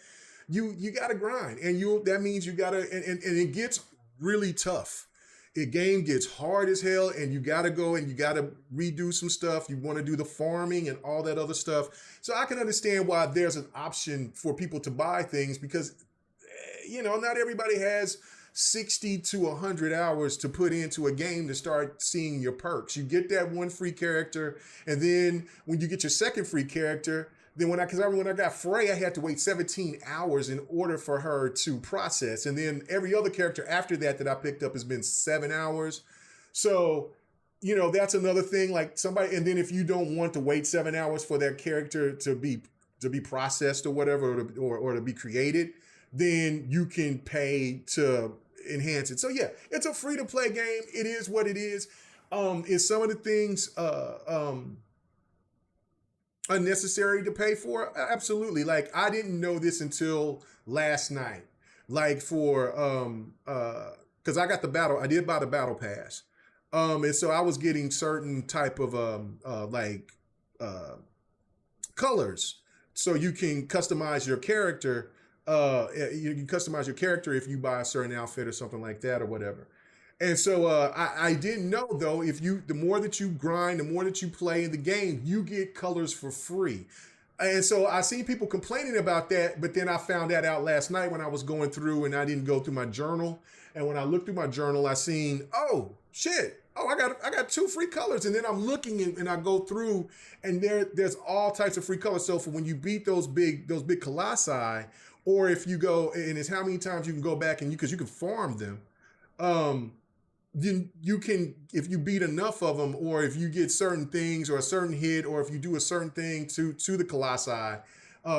you got to grind, and that means you got to, and it gets really tough. The game gets hard as hell, and you got to go and you got to redo some stuff. You want to do the farming and all that other stuff. So I can understand why there's an option for people to buy things because, not everybody has 60 to 100 hours to put into a game to start seeing your perks. You get that one free character, and then when you get your second free character, then when I got Frey, I had to wait 17 hours in order for her to process. And then every other character after that I picked up has been 7 hours. So, that's another thing. Like somebody, and then if you don't want to wait 7 hours for that character to be processed or whatever, or to be created, then you can pay to enhance it. So yeah, it's a free to play game. It is what it is. Is some of the things unnecessary to pay for? Absolutely. Like I didn't know this until last night. Like for because I did buy the battle pass. And so I was getting certain type of colors. So you can customize your character. You can customize your character if you buy a certain outfit or something like that or whatever. And so I didn't know though, the more that you grind, the more that you play in the game, you get colors for free. And so I see people complaining about that, but then I found that out last night when I was going through and I didn't go through my journal. And when I looked through my journal, I seen, oh shit. Oh, I got 2 free colors. And then I'm looking and I go through and there's all types of free colors. So for when you beat those big colossi, or if you go, and it's how many times you can go back and because you can farm them, then you can, if you beat enough of them, or if you get certain things or a certain hit, or if you do a certain thing to the colossi,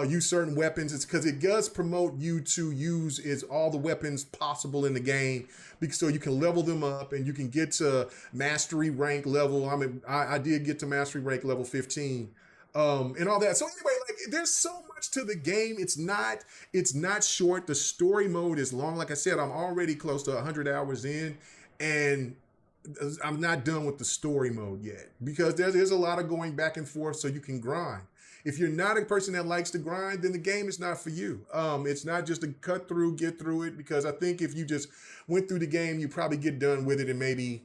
use certain weapons. It's because it does promote you to use all the weapons possible in the game, because so you can level them up and you can get to mastery rank level. I did get to mastery rank level 15. And all that. So anyway, like there's so much to the game. It's not short. The story mode is long. Like I said, I'm already close to 100 hours in, and I'm not done with the story mode yet because there's a lot of going back and forth so you can grind. If you're not a person that likes to grind, then the game is not for you. It's not just a cut through, get through it, because I think if you just went through the game, you probably get done with it in maybe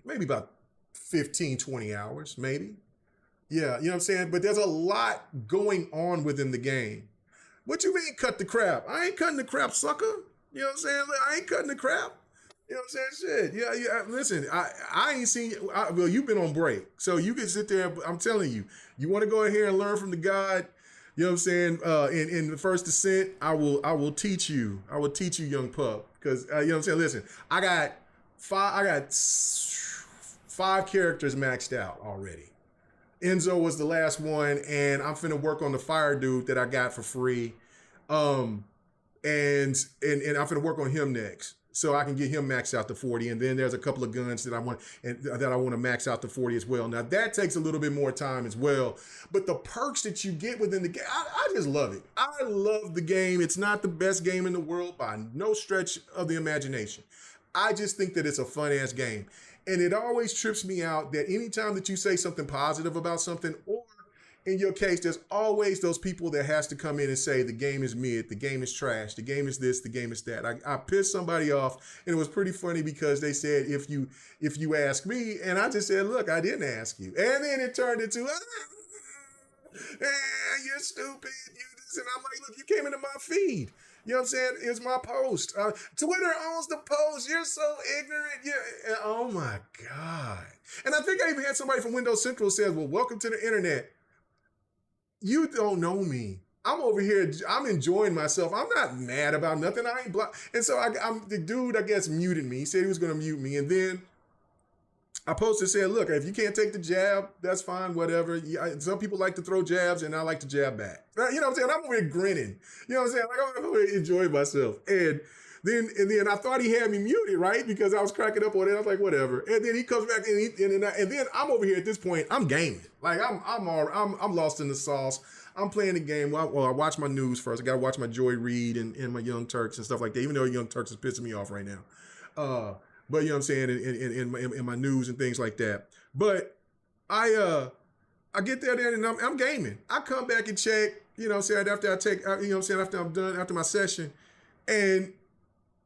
about 15, 20 hours, maybe. Yeah, you know what I'm saying? But there's a lot going on within the game. What you mean cut the crap? I ain't cutting the crap, sucker. You know what I'm saying? I ain't cutting the crap. You know what I'm saying? Shit. Yeah. Listen, I ain't seen you. Well, you've been on break. So you can sit there. I'm telling you, you want to go ahead and learn from the God. You know what I'm saying? In the first Descent, I will teach you. I will teach you, young pup. Because, you know what I'm saying? Listen, I got 5 characters maxed out already. Enzo was the last one, and I'm finna work on the fire dude that I got for free. And I'm finna work on him next, so I can get him maxed out to 40. And then there's a couple of guns that I want to max out to 40 as well. Now that takes a little bit more time as well. But the perks that you get within the game, I just love it. I love the game. It's not the best game in the world by no stretch of the imagination. I just think that it's a fun ass game. And it always trips me out that anytime that you say something positive about something, or in your case, there's always those people that has to come in and say the game is mid, the game is trash, the game is this, the game is that. I pissed somebody off, and it was pretty funny because they said, if you ask me, and I just said, look, I didn't ask you. And then it turned into, you're stupid, you this, and I'm like, look, you came into my feed. You know what I'm saying? It's my post. Twitter owns the post. You're so ignorant. Oh my God. And I think I even had somebody from Windows Central says, well, welcome to the internet. You don't know me. I'm over here. I'm enjoying myself. I'm not mad about nothing. I ain't blocked. And so the dude, I guess, muted me. He said he was going to mute me. And then I posted, said, look, if you can't take the jab, that's fine, whatever. Some people like to throw jabs, and I like to jab back. You know what I'm saying? I'm over here grinning. You know what I'm saying? Like, I'm over here enjoying myself. And then I thought he had me muted, right? Because I was cracking up on it. I was like, whatever. And then he comes back and then I'm over here at this point. I'm gaming. Like I'm lost in the sauce. I'm playing the game. Well, I watch my news first. I got to watch my Joy Reid and my Young Turks and stuff like that. Even though Young Turks is pissing me off right now. But you know what I'm saying, in my news and things like that. But I get there and I'm gaming. I come back and check, you know what I'm saying, after I take, you know what I'm saying, after I'm done, after my session, and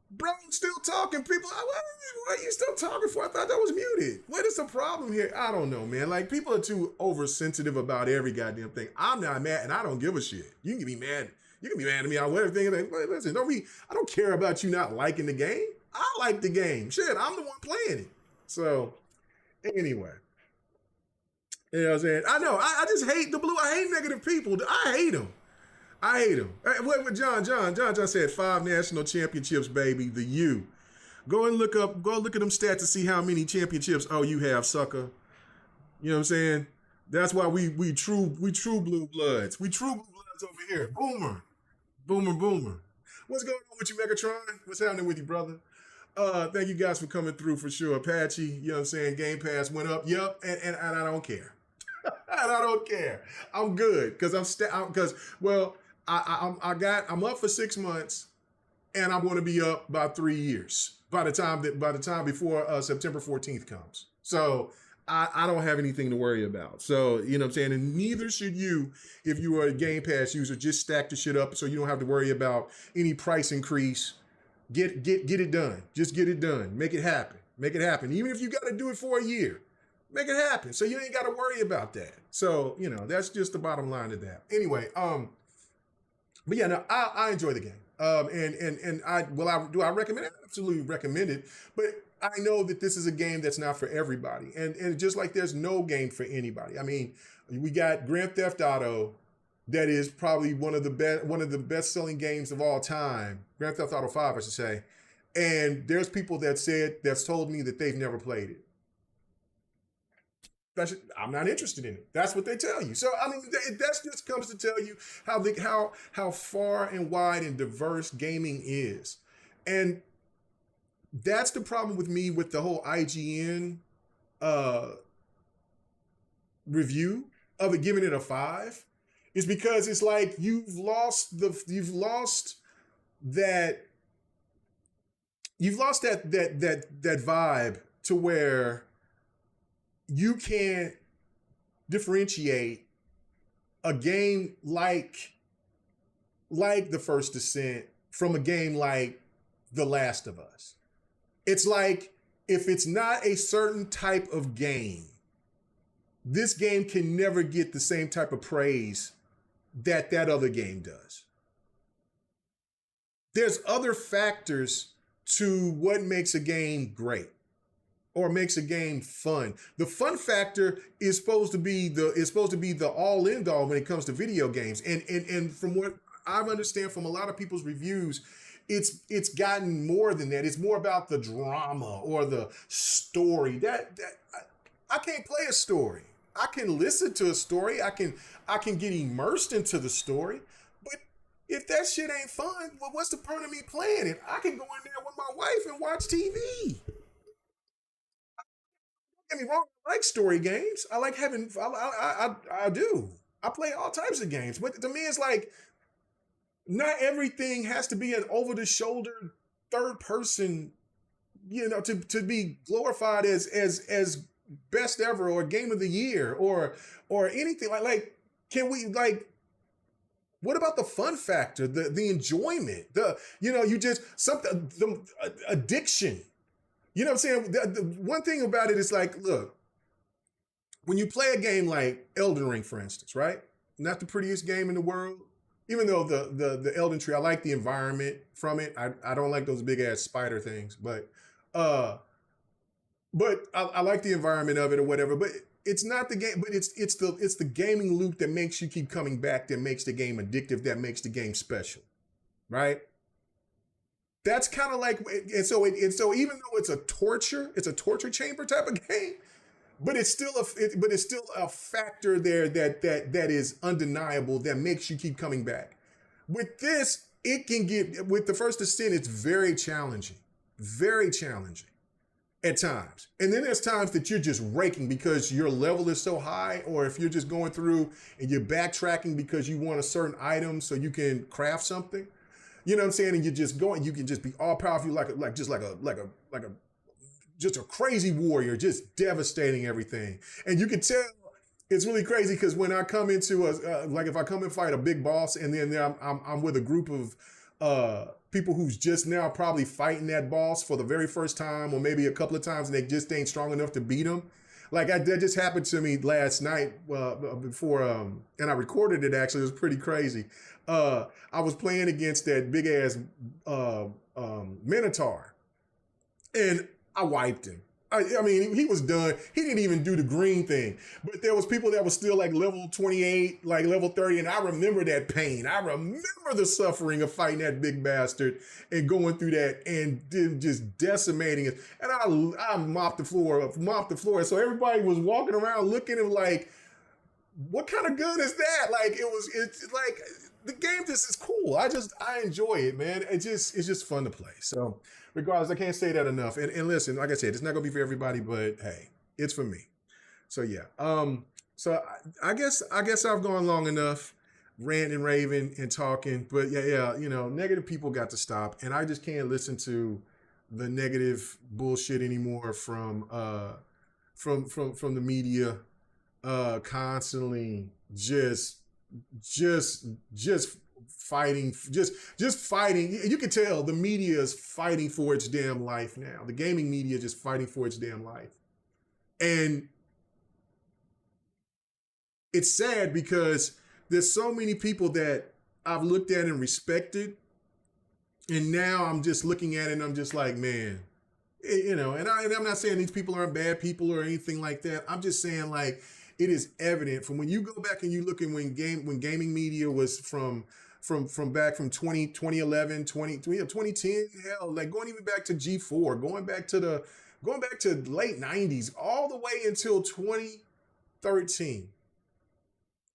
bro, I'm still talking. People, what are you still talking for? I thought that was muted. What is the problem here? I don't know, man. Like, people are too oversensitive about every goddamn thing. I'm not mad, and I don't give a shit. You can be mad. You can be mad at me on everything. Like, listen, I don't care about you not liking the game. I like the game. Shit, I'm the one playing it. So, anyway. You know what I'm saying? I know. I just hate the blue. I hate negative people. I hate them. I hate them. What John said 5 national championships, baby. The U. Go look at them stats to see how many championships you have, sucker. You know what I'm saying? That's why we true blue bloods. We true blue bloods over here. Boomer. What's going on with you, Megatron? What's happening with you, brother? Thank you guys for coming through for sure. Apache, you know what I'm saying? Game Pass went up. Yep, and I don't care. And I don't care. I'm good because I'm up for 6 months, and I'm going to be up by 3 years by the time before September 14th comes. So I don't have anything to worry about. So you know what I'm saying, and neither should you if you are a Game Pass user. Just stack the shit up so you don't have to worry about any price increase. Get it done. Just get it done. Make it happen. Make it happen. Even if you got to do it for a year, make it happen. So you ain't got to worry about that. So, you know, that's just the bottom line of that. Anyway, but yeah, no, I enjoy the game. Do I recommend it? I absolutely recommend it. But I know that this is a game that's not for everybody. And just like there's no game for anybody. I mean, we got Grand Theft Auto, that is probably one of the best-selling games of all time. Grand Theft Auto 5, I should say. And there's people that's told me that they've never played it. I'm not interested in it. That's what they tell you. So I mean, that just comes to tell you how far and wide and diverse gaming is. And that's the problem with me with the whole IGN review of it, giving it a 5. Is because it's like you've lost that vibe to where you can't differentiate a game like The First Descent from a game like The Last of Us. It's like, if it's not a certain type of game, this game can never get the same type of praise that other game does. There's other factors to what makes a game great or makes a game fun. The fun factor is supposed to be the all end all when it comes to video games. And from what I understand from a lot of people's reviews, it's gotten more than that. It's more about the drama or the story. I can't play a story. I can listen to a story. I can get immersed into the story. But if that shit ain't fun, well, what's the point of me playing it? I can go in there with my wife and watch TV. Don't get me wrong, I like story games. I like having, I do. I play all types of games. But to me, it's like, not everything has to be an over-the-shoulder third person, you know, to be glorified as best ever or game of the year or anything like can we, like, what about the fun factor, the enjoyment, the addiction, you know what I'm saying? The one thing about it is, like, look, when you play a game like Elden Ring, for instance, right? Not the prettiest game in the world, even though the Elden Tree, I like the environment from it. I don't like those big ass spider things, but I like the environment of it or whatever. But it's not the game, but it's the gaming loop that makes you keep coming back, that makes the game addictive, that makes the game special, right? That's kind of like, and so even though it's a torture chamber type of game, but it's still a factor there that is undeniable, that makes you keep coming back. With this, it can get with the first Descent, it's very challenging at times. And then there's times that you're just raking because your level is so high, or if you're just going through and you're backtracking because you want a certain item so you can craft something. You know what I'm saying? And you're just going, you can just be all powerful, like a just a crazy warrior, just devastating everything. And you can tell it's really crazy because when I come into like if I come and fight a big boss, and then I'm with a group of people who's just now probably fighting that boss for the very first time, or maybe a couple of times, and they just ain't strong enough to beat him. Like that just happened to me last night before, and I recorded it. Actually, it was pretty crazy. I was playing against that big ass Minotaur, and I wiped him. I mean, he was done. He didn't even do the green thing. But there was people that were still like level 28, like level 30, and I remember that pain. I remember the suffering of fighting that big bastard and going through that and just decimating it. And I mopped the floor. So everybody was walking around looking at like, what kind of gun is that? Like it's like the game just is cool. I enjoy it, man. It's just fun to play. So regardless, I can't say that enough. And listen, like I said, it's not gonna be for everybody, but hey, it's for me. So yeah. So I guess I've gone long enough ranting and raving and talking. But yeah, negative people got to stop. And I just can't listen to the negative bullshit anymore from the media constantly just fighting, just fighting. You can tell the media is fighting for its damn life now. The gaming media is just fighting for its damn life. And it's sad because there's so many people that I've looked at and respected, and now I'm just looking at it and I'm just like, man, and I'm not saying these people aren't bad people or anything like that. I'm just saying, like, it is evident from when you go back and you look at when gaming media was from 2011, 2010, hell, like going even back to G4, going back to late 90s, all the way until 2013.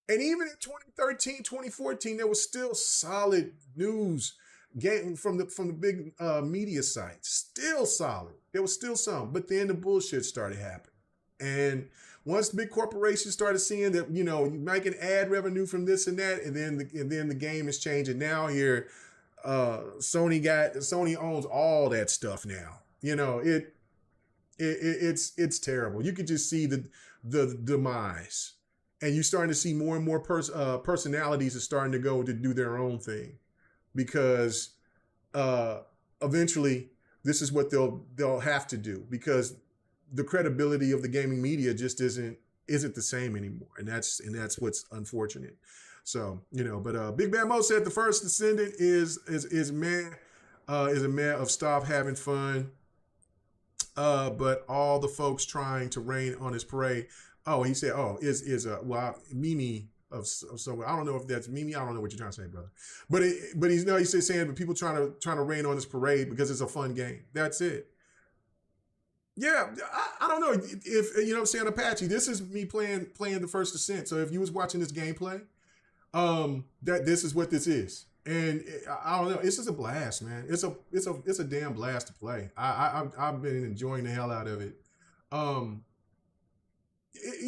And even in 2013, 2014, there was still solid news getting from the big media sites. Still solid. There was still some, but then the bullshit started happening. And once big corporations started seeing that, you making ad revenue from this and that, and then the game is changing. Now here, Sony owns all that stuff now. It's terrible. You could just see the demise, and you're starting to see more and more personalities are starting to go to do their own thing, because eventually this is what they'll have to do, because the credibility of the gaming media just isn't the same anymore, and that's what's unfortunate. So but Big Bad Mo said the first Descendant is a man of stop having fun, but all the folks trying to rain on his parade. Oh, he said, Mimi of so I don't know if that's Mimi. I don't know what you're trying to say, brother. But he's saying, but people trying to rain on his parade because it's a fun game. That's it. Yeah, I don't know if what I'm saying, Apache. This is me playing the first Descent. So if you was watching this gameplay, that this is what this is, and I don't know. It's just a blast, man. It's a damn blast to play. I've been enjoying the hell out of it. You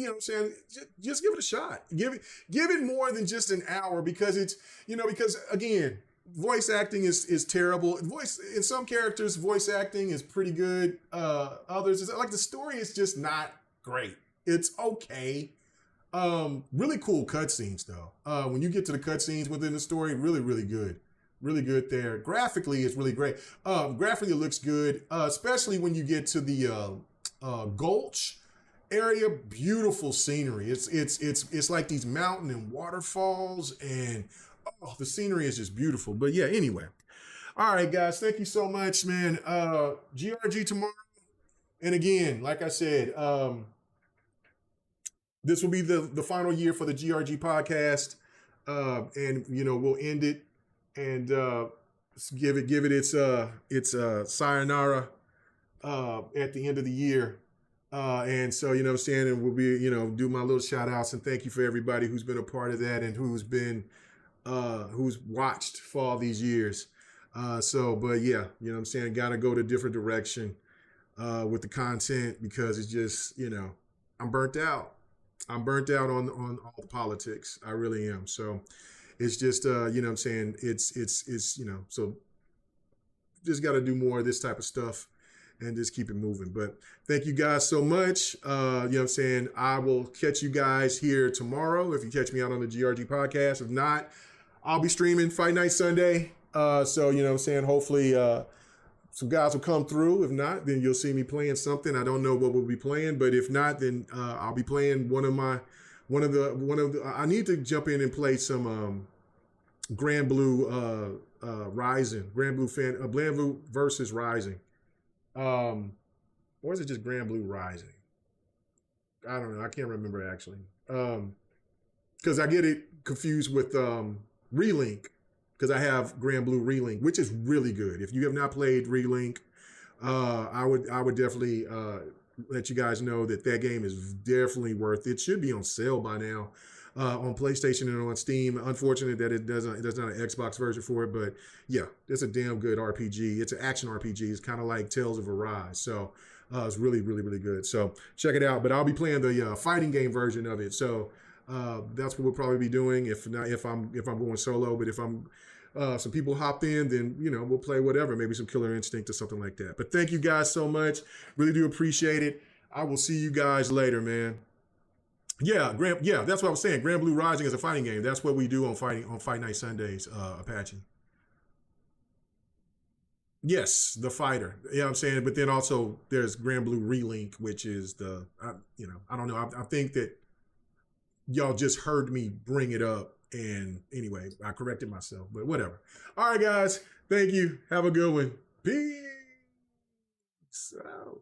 know what I'm saying? Just give it a shot. Give it more than just an hour, because it's because again, voice acting is terrible. In some characters, voice acting is pretty good. Others is like the story is just not great. It's okay. Really cool cutscenes though. When you get to the cutscenes within the story, really, really good. Really good there. Graphically, it's really great. Graphically, it looks good, especially when you get to the Gulch area. Beautiful scenery. It's like these mountain and waterfalls, and the scenery is just beautiful. But yeah, anyway. All right, guys. Thank you so much, man. GRG tomorrow. And again, like I said, this will be the final year for the GRG podcast. And we'll end it and give it its sayonara at the end of the year. And so, what I'm saying, and we'll be, do my little shout outs and thank you for everybody who's been a part of that and who's been who's watched for all these years. But yeah, you know what I'm saying? Got to go to a different direction with the content because it's just, I'm burnt out. I'm burnt out on all the politics. I really am. So it's just, you know what I'm saying? So just got to do more of this type of stuff and just keep it moving. But thank you guys so much. You know what I'm saying? I will catch you guys here tomorrow if you catch me out on the GRG podcast. If not, I'll be streaming Fight Night Sunday. So, you know what I'm saying? Hopefully some guys will come through. If not, then you'll see me playing something. I don't know what we'll be playing, but if not, then I'll be playing one of the, I need to jump in and play some Grand Blue Rising, Grand Blue versus Rising. Or is it just Grand Blue Rising? I don't know. I can't remember actually. Because I get it confused with Relink, because I have Grand Blue Relink, which is really good. If you have not played Relink, I would definitely let you guys know that game is definitely worth it. It should be on sale by now on PlayStation and on Steam. Unfortunate that there's not an Xbox version for it, but yeah, it's a damn good RPG. It's an action RPG. It's kind of like Tales of Arise. So it's really, really, really good. So check it out. But I'll be playing the fighting game version of it. So that's what we'll probably be doing if I'm going solo. But if some people hop in, then we'll play whatever, maybe some Killer Instinct or something like that. But thank you guys so much. Really do appreciate it. I will see you guys later, man. Yeah, that's what I was saying. Grand Blue Rising is a fighting game. That's what we do on Fight Night Sundays, Apache. Yes, the fighter. Yeah, I'm saying, but then also there's Grand Blue Relink, which is I don't know. I think that y'all just heard me bring it up, and anyway, I corrected myself, but whatever. All right, guys, thank you. Have a good one. Peace out.